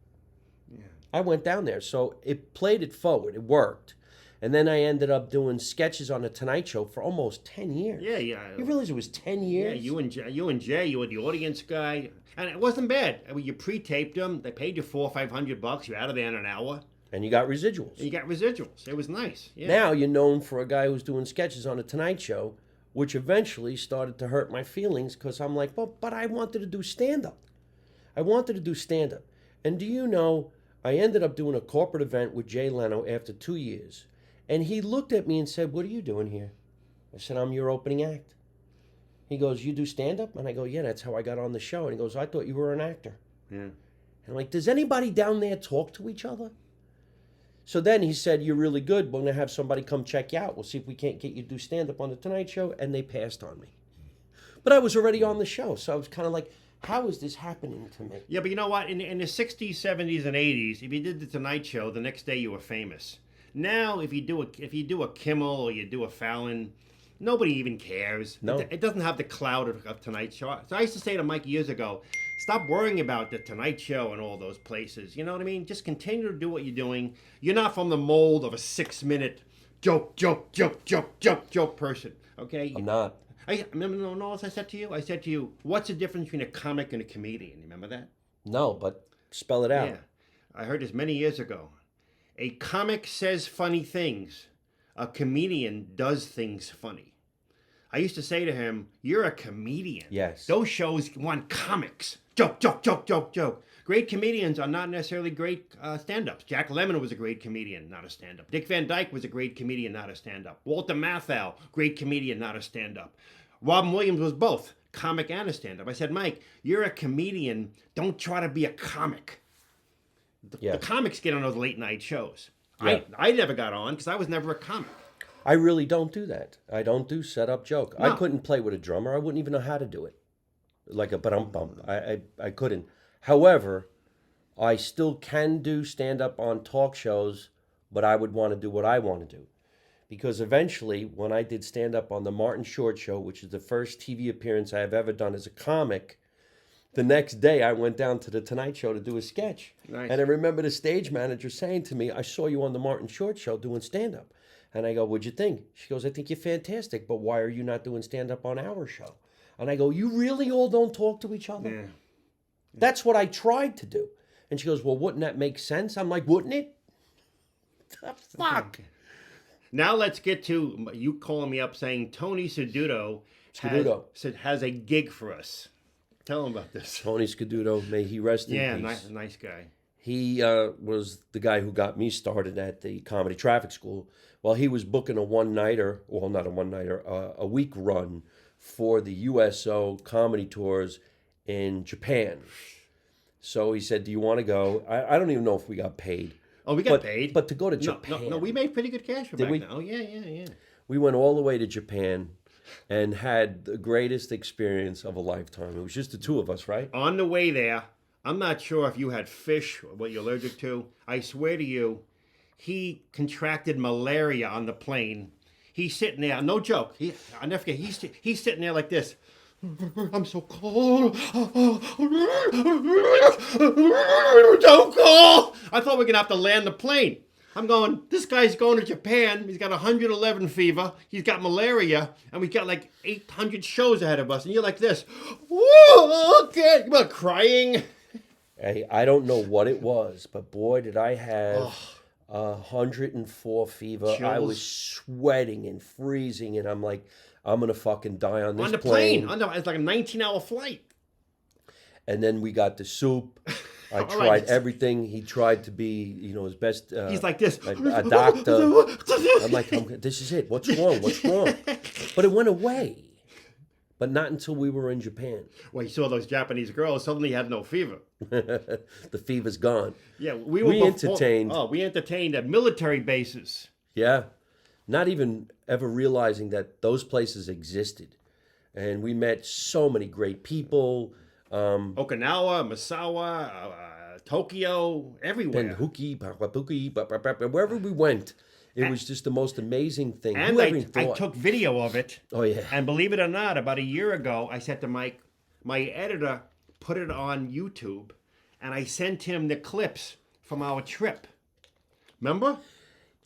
Yeah. I went down there. So it played it forward. It worked. And then I ended up doing sketches on The Tonight Show for almost 10 years. Yeah. You realize it was 10 years? Yeah, you and Jay, you were the audience guy. And it wasn't bad. I mean, you pre-taped them. They paid you $400 or $500. You're out of there in an hour. And you got residuals. And you got residuals. It was nice. Yeah. Now you're known for a guy who's doing sketches on The Tonight Show, which eventually started to hurt my feelings because I'm like, well, but I wanted to do stand-up. And do you know, I ended up doing a corporate event with Jay Leno after 2 years. And he looked at me and said, "What are you doing here?" I said, "I'm your opening act." He goes, "You do stand-up?" And I go, "Yeah, that's how I got on the show." And he goes, "I thought you were an actor." Yeah. And I'm like, does anybody down there talk to each other? So then he said, "You're really good. We're going to have somebody come check you out. We'll see if we can't get you to do stand-up on The Tonight Show." And they passed on me. But I was already on the show, so I was kind of like, how is this happening to me? Yeah, but you know what? In the 60s, 70s, and 80s, if you did The Tonight Show, the next day you were famous. Now, if you do a Kimmel or you do a Fallon, nobody even cares. No. It doesn't have the cloud of Tonight Show. So I used to say to Mike years ago, stop worrying about The Tonight Show and all those places. You know what I mean? Just continue to do what you're doing. You're not from the mold of a 6-minute joke person. Okay? I'm not. I remember what I said to you? I said to you, what's the difference between a comic and a comedian? You remember that? No, but spell it out. Yeah. I heard this many years ago. A comic says funny things. A comedian does things funny. I used to say to him, "You're a comedian." Yes. Those shows want comics. Joke. Great comedians are not necessarily great stand-ups. Jack Lemmon was a great comedian, not a stand-up. Dick Van Dyke was a great comedian, not a stand-up. Walter Matthau, great comedian, not a stand-up. Robin Williams was both comic and a stand-up. I said, "Mike, you're a comedian. Don't try to be a comic." The comics get on those late night shows. Yeah. I never got on because I was never a comic. I really don't do that. I don't do set-up joke. No. I couldn't play with a drummer. I wouldn't even know how to do it. Like a ba-dum-bum. I couldn't. However, I still can do stand-up on talk shows, but I would want to do what I want to do. Because eventually, when I did stand-up on the Martin Short Show, which is the first TV appearance I have ever done as a comic, the next day I went down to the Tonight Show to do a sketch. Nice. And I remember the stage manager saying to me, "I saw you on the Martin Short Show doing stand-up." And I go, what'd you think? She goes, I think you're fantastic, but why are you not doing stand-up on our show? And I go, you really all don't talk to each other? Yeah. That's what I tried to do. And she goes, well, wouldn't that make sense? I'm like, wouldn't it? The fuck? Now let's get to you calling me up saying Tony Scaduto has a gig for us. Tell him about this. Tony Scaduto, may he rest in peace. Yeah, nice guy. He was the guy who got me started at the Comedy Traffic School. Well, he was booking a one-nighter, well, not a one-nighter, a week run for the USO comedy tours in Japan. So he said, do you want to go? I don't even know if we got paid. Oh, we got paid? But to go to Japan. No, we made pretty good cash for Did back we? then. Oh, yeah. We went all the way to Japan and had the greatest experience of a lifetime. It was just the two of us, right? On the way there, I'm not sure if you had fish or what you're allergic to. I swear to you, he contracted malaria on the plane. He's sitting there, no joke. I'll never forget. He's sitting there like this. I'm so cold. So cold. I thought we were gonna have to land the plane. I'm going, this guy's going to Japan. He's got 111 fever. He's got malaria. And we got like 800 shows ahead of us. And you're like this. Whoa, okay. You're crying. Hey, I don't know what it was, but boy, did I have 104 fever. Chills. I was sweating and freezing. And I'm like, I'm going to fucking die on this on the plane. It's like a 19-hour flight. And then we got the soup. I tried right. everything. He tried to be, his best. He's like this. A doctor. I'm like, this is it. What's wrong? What's wrong? But it went away. But not until we were in Japan. Well, you saw those Japanese girls. Suddenly had no fever. The fever's gone. Yeah, we entertained. Oh, we entertained at military bases. Yeah. Not even ever realizing that those places existed. And we met so many great people. Okinawa, Misawa, Tokyo, everywhere. Penhuki, wherever we went, it was just the most amazing thing. And I took video of it. Oh, yeah. And believe it or not, about a year ago, I said to Mike, my editor put it on YouTube, and I sent him the clips from our trip. Remember?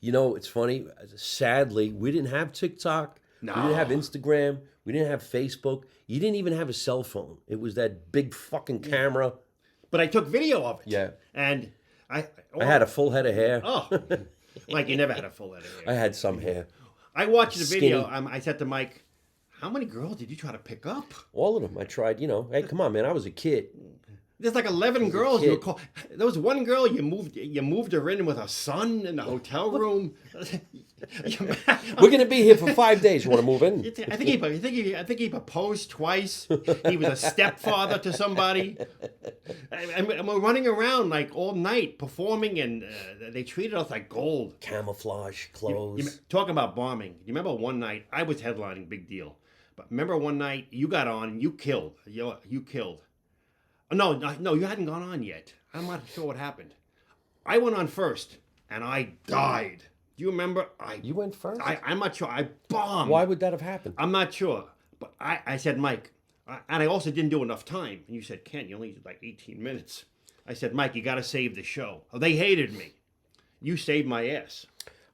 It's funny. Sadly, we didn't have TikTok. No. We didn't have Instagram. We didn't have Facebook. You didn't even have a cell phone. It was that big fucking camera. But I took video of it. Yeah. And I had a full head of hair. Oh, Mike, you never had a full head of hair. I had some hair. I watched the video. Skinny. I said to Mike, how many girls did you try to pick up? All of them. I tried, hey, come on, man. I was a kid. There's like 11 girls. There was one girl you moved her in with her son in the hotel room. We're gonna be here for 5 days. You want to move in? I think he proposed twice. He was a stepfather to somebody. And we're running around like all night performing, and they treated us like gold. Camouflage clothes. Talking about bombing. You remember one night I was headlining, big deal. But remember one night you got on and you killed. You killed. No, you hadn't gone on yet. I'm not sure what happened. I went on first, and I died. Do you remember? You went first? I'm not sure. I bombed. Why would that have happened? I'm not sure. But I said, Mike, and I also didn't do enough time. And you said, Ken, you only did like 18 minutes. I said, Mike, you got to save the show. Oh, they hated me. You saved my ass.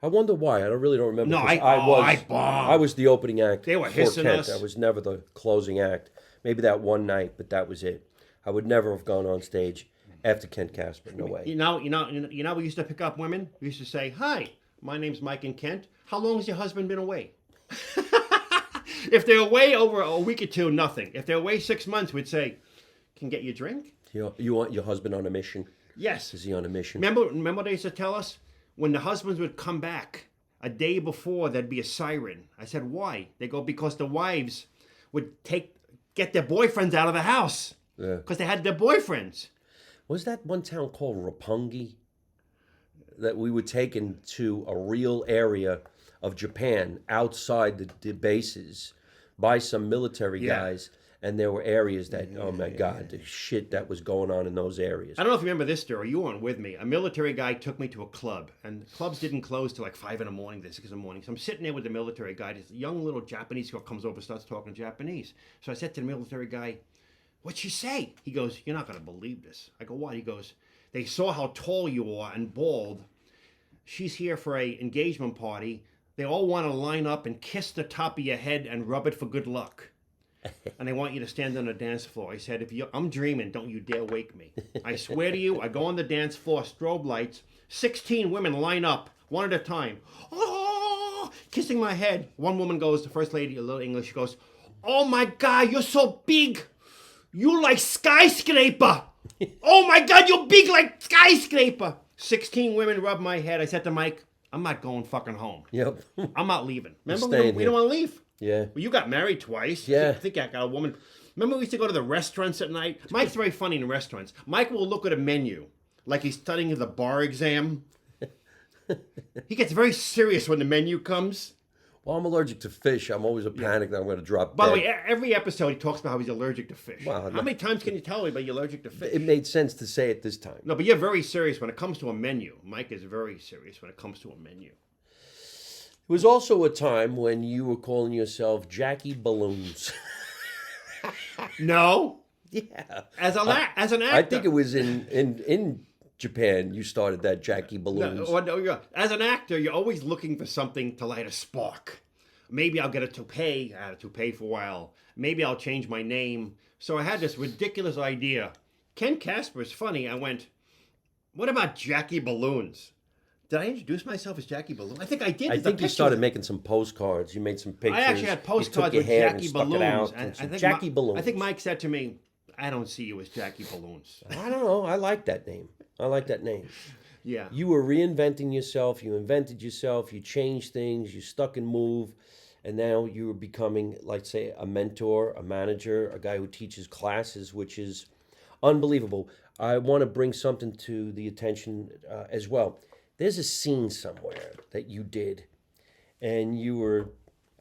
I wonder why. I really don't remember. No, I bombed. I was the opening act. They were hissing Kent. us. I was never the closing act. Maybe that one night, but that was it. I would never have gone on stage after Kent Kasper. No way. You know, we used to pick up women. We used to say, "Hi, my name's Mike and Kent. How long has your husband been away?" If they're away over a week or two, nothing. If they're away 6 months, we'd say, "Can get you a drink?" You want your husband on a mission? Yes. Is he on a mission? Remember they used to tell us when the husbands would come back a day before, there'd be a siren. I said, "Why?" They go, "Because the wives would get their boyfriends out of the house." Yeah. Because they had their boyfriends. Was that one town called Roppongi that we were taken to a real area of Japan outside the bases by some military guys? And there were areas that, oh my God, the shit that was going on in those areas. I don't know if you remember this story. You weren't with me. A military guy took me to a club, and clubs didn't close till like 5 in the morning, 6 in the morning. So I'm sitting there with the military guy. This young little Japanese girl comes over, starts talking Japanese. So I said to the military guy, "What'd she say?" He goes, "You're not going to believe this." I go, "What?" He goes, "They saw how tall you are and bald. She's here for a engagement party. They all want to line up and kiss the top of your head and rub it for good luck. And they want you to stand on the dance floor. I said, I'm dreaming, don't you dare wake me. I swear to you, I go on the dance floor, strobe lights, 16 women line up, one at a time. Oh, kissing my head. One woman goes, the first lady, a little English, she goes, oh my God, you're so big. You like skyscraper. Oh my God, you're big like skyscraper. 16 women rub my head. I said to Mike, I'm not going fucking home. Yep. I'm not leaving. Remember, staying we here. don't want to leave. Yeah. Well, you got married twice. Yeah. I think I got a woman. Remember we used to go to the restaurants at night? Mike's very funny in restaurants. Mike will look at a menu like he's studying the bar exam. He gets very serious when the menu comes. Well, I'm allergic to fish. I'm always a panic that I'm going to drop By the dead. way, every episode he talks about how he's allergic to fish. Wow, How many times can you tell me about you're allergic to fish? It made sense to say it this time. No, but you're very serious when it comes to a menu. Mike is very serious when it comes to a menu. It was also a time when you were calling yourself Jackie Balloons. No. Yeah. As an actor. I think it was in Japan you started that Jackie Balloons. As an actor, you're always looking for something to light a spark. Maybe I'll get a toupee. I had a toupee for a while. Maybe I'll change my name. So I had this ridiculous idea. Ken Kasper is funny. I went, what about Jackie Balloons? Did I introduce myself as Jackie Balloon? I think I did. I think you started making some postcards. You made some pictures. I actually had postcards you took your with hand Jackie and stuck Balloons. it out And and said, Jackie Balloons. I think Mike said to me, I don't see you as Jackie Balloons. I don't know. I like that name. I like that name. Yeah. You were reinventing yourself. You invented yourself. You changed things. You stuck and moved. And now you were becoming, like, say, a mentor, a manager, a guy who teaches classes, which is unbelievable. I want to bring something to the attention as well. There's a scene somewhere that you did, and you were,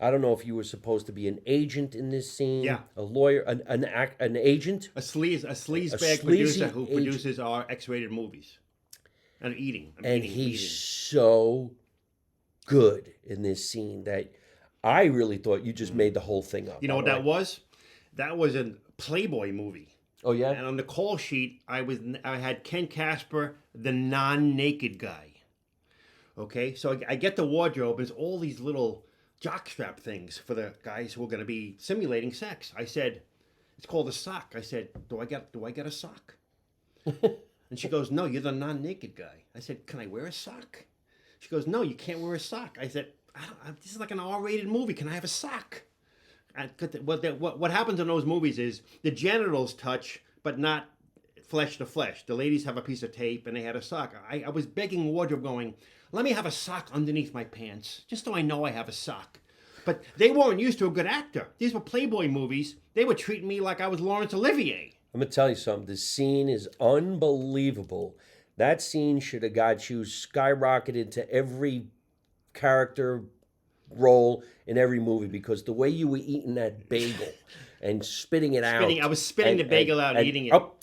I don't know if you were supposed to be an agent in this scene, Yeah. a lawyer, an agent. A sleazebag sleazy producer who agent. produces our X-rated movies. And eating. And he's so good in this scene that I really thought you just made the whole thing up. You know what that was? That was a Playboy movie. Oh, yeah? And on the call sheet, I had Ken Kasper, the non-naked guy. Okay, so I get the wardrobe. There's all these little jockstrap things for the guys who are going to be simulating sex. I said, it's called a sock. I said, do I get a sock? And she goes, no, you're the non-naked guy. I said, can I wear a sock? She goes, no, you can't wear a sock. I said, this is like an R-rated movie. Can I have a sock? What happens in those movies is the genitals touch, but not flesh to flesh. The ladies have a piece of tape and they had a sock. I was begging wardrobe going, let me have a sock underneath my pants, just so I know I have a sock. But they weren't used to a good actor. These were Playboy movies. They were treating me like I was Laurence Olivier. I'm going to tell you something. The scene is unbelievable. That scene should have got you skyrocketed to every character role in every movie because the way you were eating that bagel and spitting it out. I was spitting the bagel out and eating it. Oh,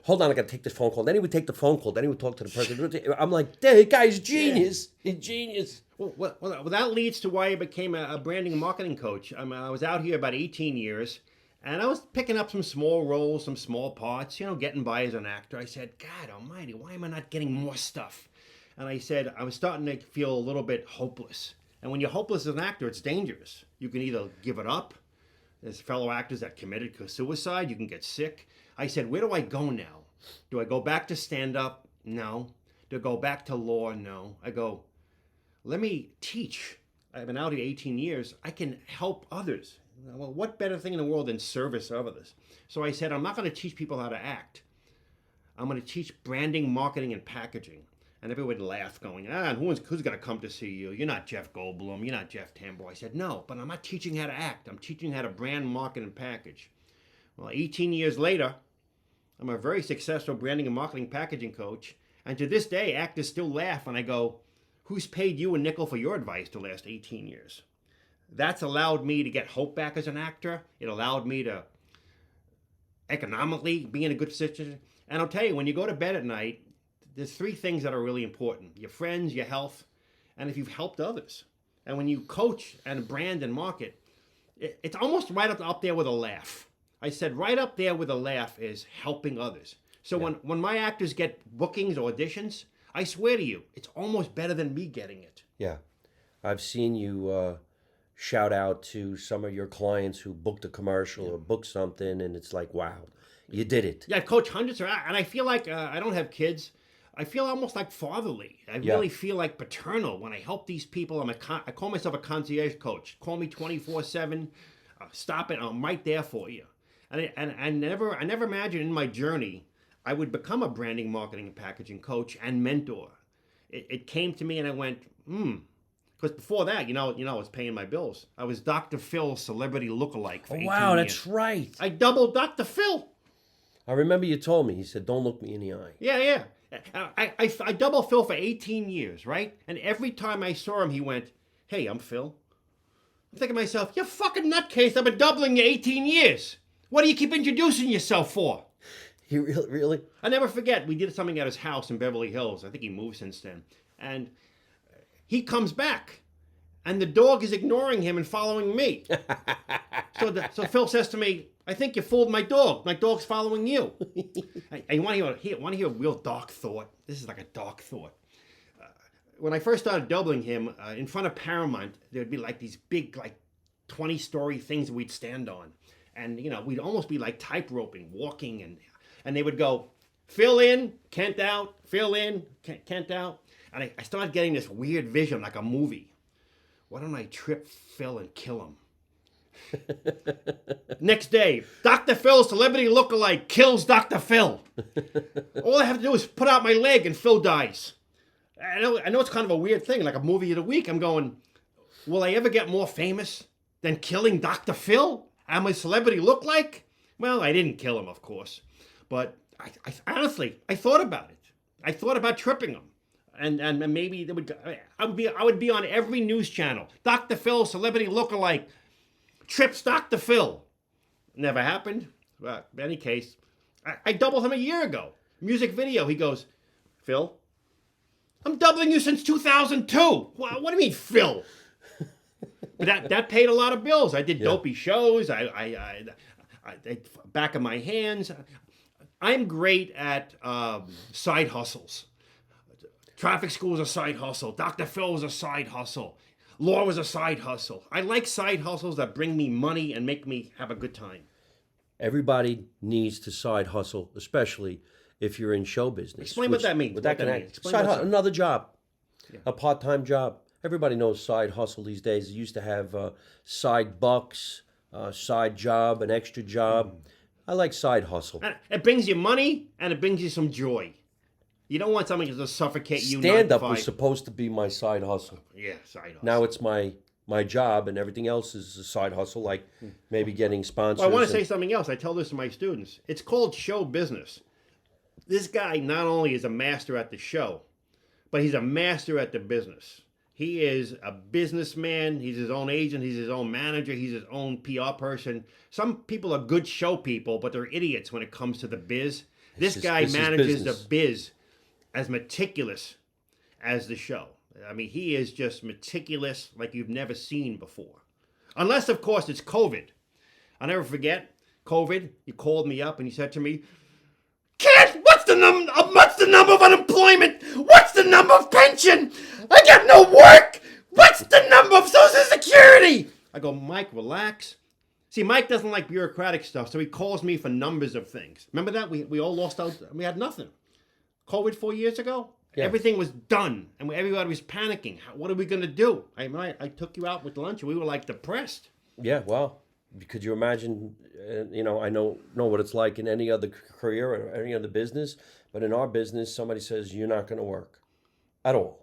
hold on, I got to take this phone call. Then he would take the phone call. Then he would talk to the person. I'm like, that guy's genius. He's genius. Well, that leads to why I became a branding and marketing coach. I was out here about 18 years, and I was picking up some small roles, some small parts, getting by as an actor. I said, God almighty, why am I not getting more stuff? And I said, I was starting to feel a little bit hopeless. And when you're hopeless as an actor, it's dangerous. You can either give it up. There's fellow actors that committed suicide. You can get sick. I said, where do I go now? Do I go back to stand-up? No. Do I go back to law? No. I go, let me teach. I've been out here 18 years. I can help others. Well, what better thing in the world than service of others? So I said, I'm not going to teach people how to act. I'm going to teach branding, marketing, and packaging. And everyone laughed, going, and who's going to come to see you? You're not Jeff Goldblum. You're not Jeff Tambo. I said, no, but I'm not teaching how to act. I'm teaching how to brand, market, and package. Well, 18 years later, I'm a very successful branding and marketing packaging coach. And to this day, actors still laugh when I go, who's paid you a nickel for your advice the last 18 years? That's allowed me to get hope back as an actor. It allowed me to economically be in a good situation. And I'll tell you, when you go to bed at night, there's three things that are really important. Your friends, your health, and if you've helped others. And when you coach and brand and market, it's almost right up there with a laugh. I said right up there with a laugh is helping others. So when my actors get bookings or auditions, I swear to you, it's almost better than me getting it. Yeah. I've seen you shout out to some of your clients who booked a commercial or booked something, and it's like, wow, you did it. Yeah, I've coached hundreds, and I feel like I don't have kids. I feel almost like fatherly. I Yeah. really feel like paternal when I help these people. I call myself a concierge coach. Call me 24/7. Stop it. I'm right there for you. And I never imagined in my journey I would become a branding, marketing, and packaging coach and mentor. It came to me, and I went, Because before that, I was paying my bills. I was Dr. Phil's celebrity lookalike for 18 Wow, years. that's right. I doubled Dr. Phil. I remember you told me. He said, "Don't look me in the eye." Yeah. I double Phil for 18 years, right? And every time I saw him, he went, "Hey, I'm Phil." I'm thinking to myself, "You fucking nutcase, I've been doubling you 18 years. What do you keep introducing yourself for?" He really? I never forget, we did something at his house in Beverly Hills. I think he moved since then. And he comes back, and the dog is ignoring him and following me. So Phil says to me, "I think you fooled my dog. My dog's following you." I want to hear a real dark thought. This is like a dark thought. When I first started doubling him, in front of Paramount, there'd be like these big, like 20-story things that we'd stand on. And, we'd almost be like type roping, walking, and they would go, "Fill in, Kent out, fill in, Kent out." And I started getting this weird vision, like a movie. Why don't I trip Phil and kill him? Next day, Dr. Phil, celebrity lookalike, kills Dr. Phil. All I have to do is put out my leg and Phil dies. I know it's kind of a weird thing, like a movie of the week. I'm going, will I ever get more famous than killing Dr. Phil? I'm a celebrity lookalike? Well, I didn't kill him, of course. But I honestly, I thought about it. I thought about tripping him. And maybe I would be on every news channel. Dr. Phil, celebrity lookalike, trips Dr. Phil. Never happened. But in any case, I doubled him a year ago. Music video. He goes, "Phil, I'm doubling you since 2002. What do you mean, Phil?" But that paid a lot of bills. I did dopey shows. I back of my hands. I'm great at side hustles. Traffic school is a side hustle. Dr. Phil was a side hustle. Law was a side hustle. I like side hustles that bring me money and make me have a good time. Everybody needs to side hustle, especially if you're in show business. Explain what that means. What that can means. act. Explain Side what's hustle, another job, a part-time job. Everybody knows side hustle these days. They used to have side bucks, side job, an extra job. I like side hustle. It brings you money and it brings you some joy. You don't want something to just suffocate you. Stand-up was supposed to be my side hustle. Yeah, side hustle. Now it's my job, and everything else is a side hustle, like maybe getting sponsors. Well, I want to say something else. I tell this to my students. It's called show business. This guy not only is a master at the show, but he's a master at the business. He is a businessman. He's his own agent. He's his own manager. He's his own PR person. Some people are good show people, but they're idiots when it comes to the biz. This guy manages the biz as meticulous as the show. I mean, he is just meticulous like you've never seen before. Unless, of course, it's COVID. I'll never forget, COVID, you called me up and you said to me, "Kid, what's the number of unemployment? What's the number of pension? I got no work. What's the number of Social Security?" I go, "Mike, relax." See, Mike doesn't like bureaucratic stuff, so he calls me for numbers of things. Remember that? We all lost out. We had nothing. COVID 4 years ago, everything was done, and everybody was panicking. What are we going to do? I took you out with lunch, and we were like depressed. Yeah, well, could you imagine? I know what it's like in any other career or any other business, but in our business, somebody says you're not going to work at all.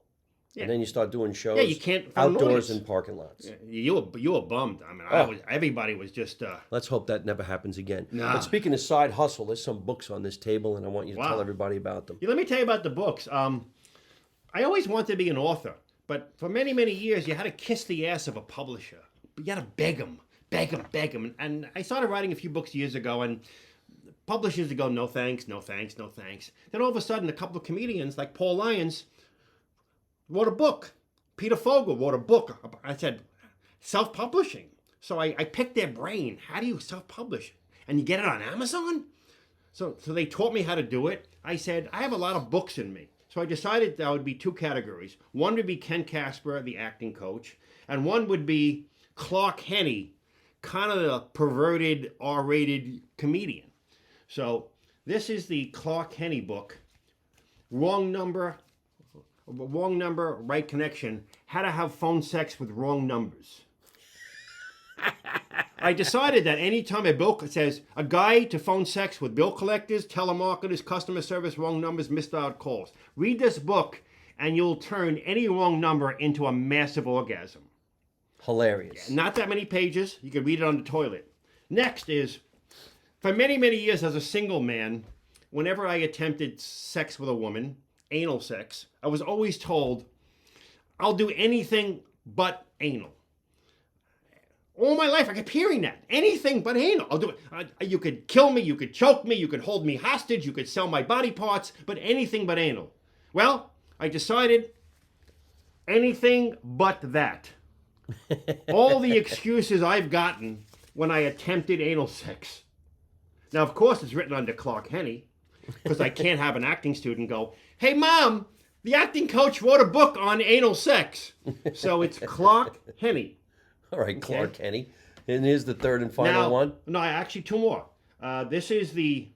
Yeah. And then you start doing shows. Yeah, you can't outdoors in parking lots. Yeah, you were bummed. I mean, everybody was just. Let's hope that never happens again. Nah. But speaking of side hustle, there's some books on this table, and I want you to tell everybody about them. Yeah, let me tell you about the books. I always wanted to be an author, but for many, many years, you had to kiss the ass of a publisher. You had to beg them. And I started writing a few books years ago, and publishers would go, "No thanks, no thanks, no thanks." Then all of a sudden, a couple of comedians like Paul Lyons wrote a book. Peter Fogel wrote a book. I said, self-publishing. So I picked their brain. How do you self-publish? And you get it on Amazon? So they taught me how to do it. I said, I have a lot of books in me. So I decided there would be two categories. One would be Ken Kasper, the acting coach, and one would be Clark Henny, kind of the perverted R-rated comedian. So this is the Clark Henny book, Wrong Number, Right Connection, How to Have Phone Sex with Wrong Numbers. I decided that anytime a bill says a guide to phone sex with bill collectors, telemarketers, customer service, wrong numbers, missed out calls. Read this book and you'll turn any wrong number into a massive orgasm. Hilarious. Not that many pages. You can read it on the toilet. Next is, for many, many years as a single man, whenever I attempted sex with a woman, anal sex, I was always told, I'll do anything but anal. All my life, I kept hearing that. Anything but anal. I'll do it. You could kill me, you could choke me, you could hold me hostage, you could sell my body parts, but anything but anal. Well, I decided anything but that. All the excuses I've gotten when I attempted anal sex. Now, of course, it's written under Clark Henny, because I can't have an acting student go, hey, Mom, the acting coach wrote a book on anal sex. So it's Clark Henny. All right, Clark Henny. And here's the third and final one. No, actually two more. This is the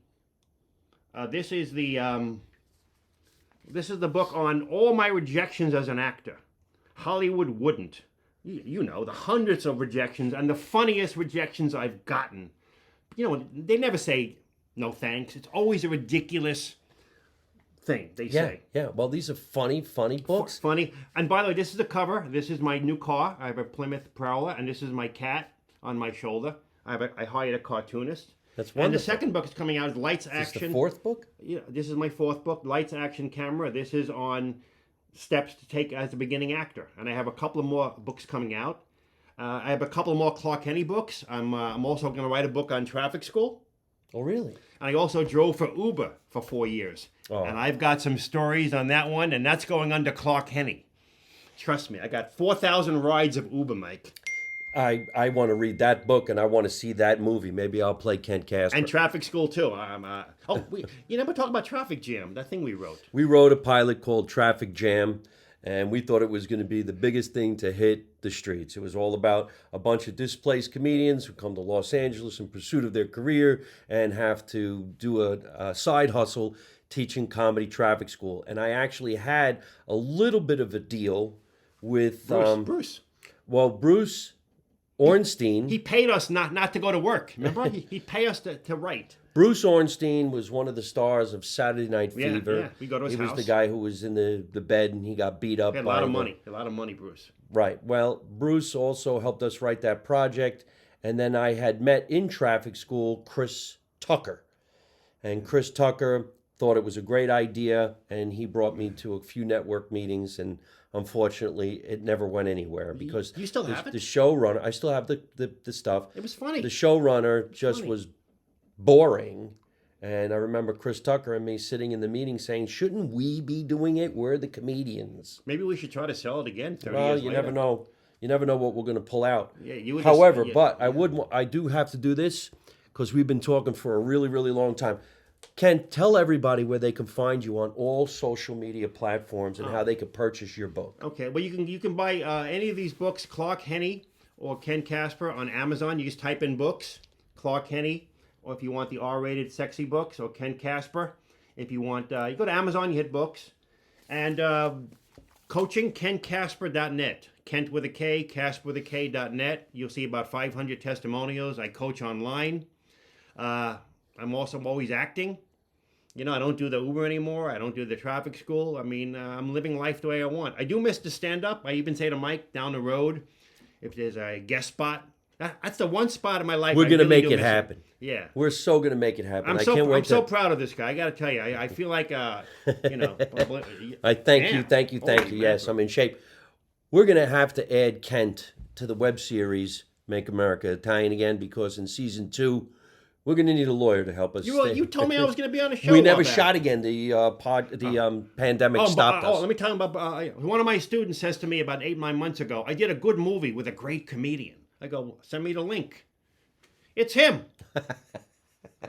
book on all my rejections as an actor. Hollywood wouldn't. You know, the hundreds of rejections and the funniest rejections I've gotten. You know, they never say no thanks. It's always a ridiculous thing they say. Yeah, well, these are funny books. Funny. And by the way, this is the cover. This is my new car. I have a Plymouth Prowler, and this is my cat on my shoulder. I hired a cartoonist. That's wonderful. And the second book is coming out is Lights Action. Is this the fourth book? Yeah, this is my fourth book, Lights Action Camera. This is on steps to take as a beginning actor. And I have a couple of more books coming out. I have a couple more Clark Henny books. I'm also going to write a book on traffic school. Oh, really? And I also drove for Uber for 4 years. Oh. And I've got some stories on that one, and that's going under Clark Henny. Trust me, I got 4,000 rides of Uber, Mike. I want to read that book, and I want to see that movie. Maybe I'll play Ken Kasper. And Traffic School, too. You never talk about Traffic Jam, that thing we wrote. We wrote a pilot called Traffic Jam, and we thought it was going to be the biggest thing to hit the streets. It was all about a bunch of displaced comedians who come to Los Angeles in pursuit of their career and have to do a side hustle teaching comedy traffic school. And I actually had a little bit of a deal with... Bruce. Well, Bruce Ornstein... He paid us not to go to work. Remember? He'd pay us to write. Bruce Ornstein was one of the stars of Saturday Night Fever. Yeah, we go to his house. He was the guy who was in the bed and he got beat up. He had a lot of money, Bruce. Right. Well, Bruce also helped us write that project. And then I had met in traffic school Chris Tucker. And Chris Tucker thought it was a great idea. And he brought me to a few network meetings. And unfortunately, it never went anywhere because you still have it? The showrunner, I still have the stuff. It was funny. The showrunner was boring. And I remember Chris Tucker and me sitting in the meeting saying, shouldn't we be doing it? We're the comedians. Maybe we should try to sell it again 30 well, years you later. never know. You never know what we're going to pull out. Yeah, However, I do have to do this because we've been talking for a really, really long time. Ken, tell everybody where they can find you on all social media platforms and how they can purchase your book. Okay, well, you can buy any of these books, Clark Henny or Ken Kasper, on Amazon. You just type in books, Clark Henny, or if you want the R-rated sexy books, or Ken Kasper. If you want, you go to Amazon, you hit books. And coaching, KenKasper.net. Kent with a K, Kasper with a K.net. You'll see about 500 testimonials. I coach online. I'm also always acting. You know, I don't do the Uber anymore. I don't do the traffic school. I mean, I'm living life the way I want. I do miss the stand-up. I even say to Mike down the road, if there's a guest spot, that's the one spot in my life we're going to make it happen. Yeah. We're so going to make it happen. I'm so proud of this guy. I got to tell you, I feel like, you know. I thank you. Yes, I'm in shape. We're going to have to add Kent to the web series Make America Italian Again because in season 2, we're going to need a lawyer to help us. You told me I was going to be on a show. We never shot again. The pandemic stopped us. Let me tell you about one of my students says to me about 8-9 months ago, I did a good movie with a great comedian. I go, send me the link. It's him.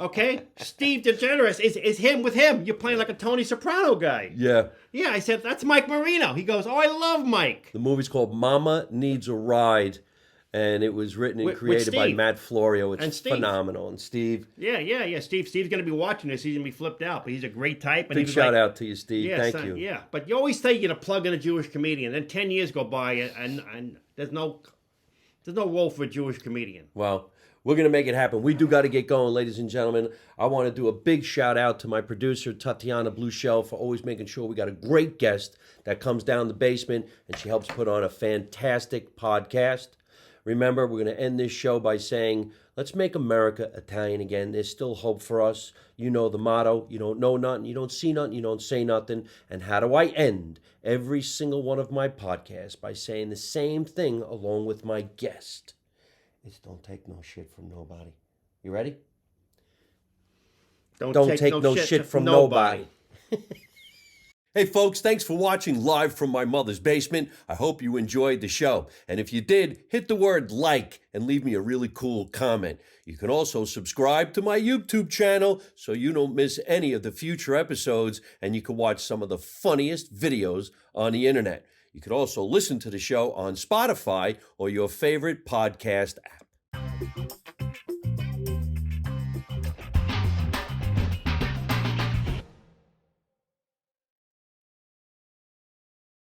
Okay? Steve DeGeneres is him with him. You're playing like a Tony Soprano guy. Yeah. Yeah, I said, that's Mike Marino. He goes, oh, I love Mike. The movie's called Mama Needs a Ride, and it was written and With created by Steve. Matt Florio. It's And Steve. phenomenal. And Steve, Yeah. Steve's going to be watching this. He's going to be flipped out, but he's a great type. And big he was shout like, out to you, Steve. yeah, Thank son, you. Yeah, but you always say you're going to plug in a Jewish comedian. Then 10 years go by, and there's no role for a Jewish comedian. Well, we're going to make it happen. We do got to get going, ladies and gentlemen. I want to do a big shout out to my producer, Tatiana Blue Shell, for always making sure we got a great guest that comes down the basement, and she helps put on a fantastic podcast. Remember, we're going to end this show by saying, let's make America Italian again. There's still hope for us. You know the motto, you don't know nothing, you don't see nothing, you don't say nothing. And how do I end every single one of my podcasts? By saying the same thing along with my guest. It's don't take no shit from nobody. You ready? Don't take no shit from nobody. Hey folks, thanks for watching Live from My Mother's Basement. I hope you enjoyed the show. And if you did, hit the word like and leave me a really cool comment. You can also subscribe to my YouTube channel so you don't miss any of the future episodes, and you can watch some of the funniest videos on the internet. You can also listen to the show on Spotify or your favorite podcast app.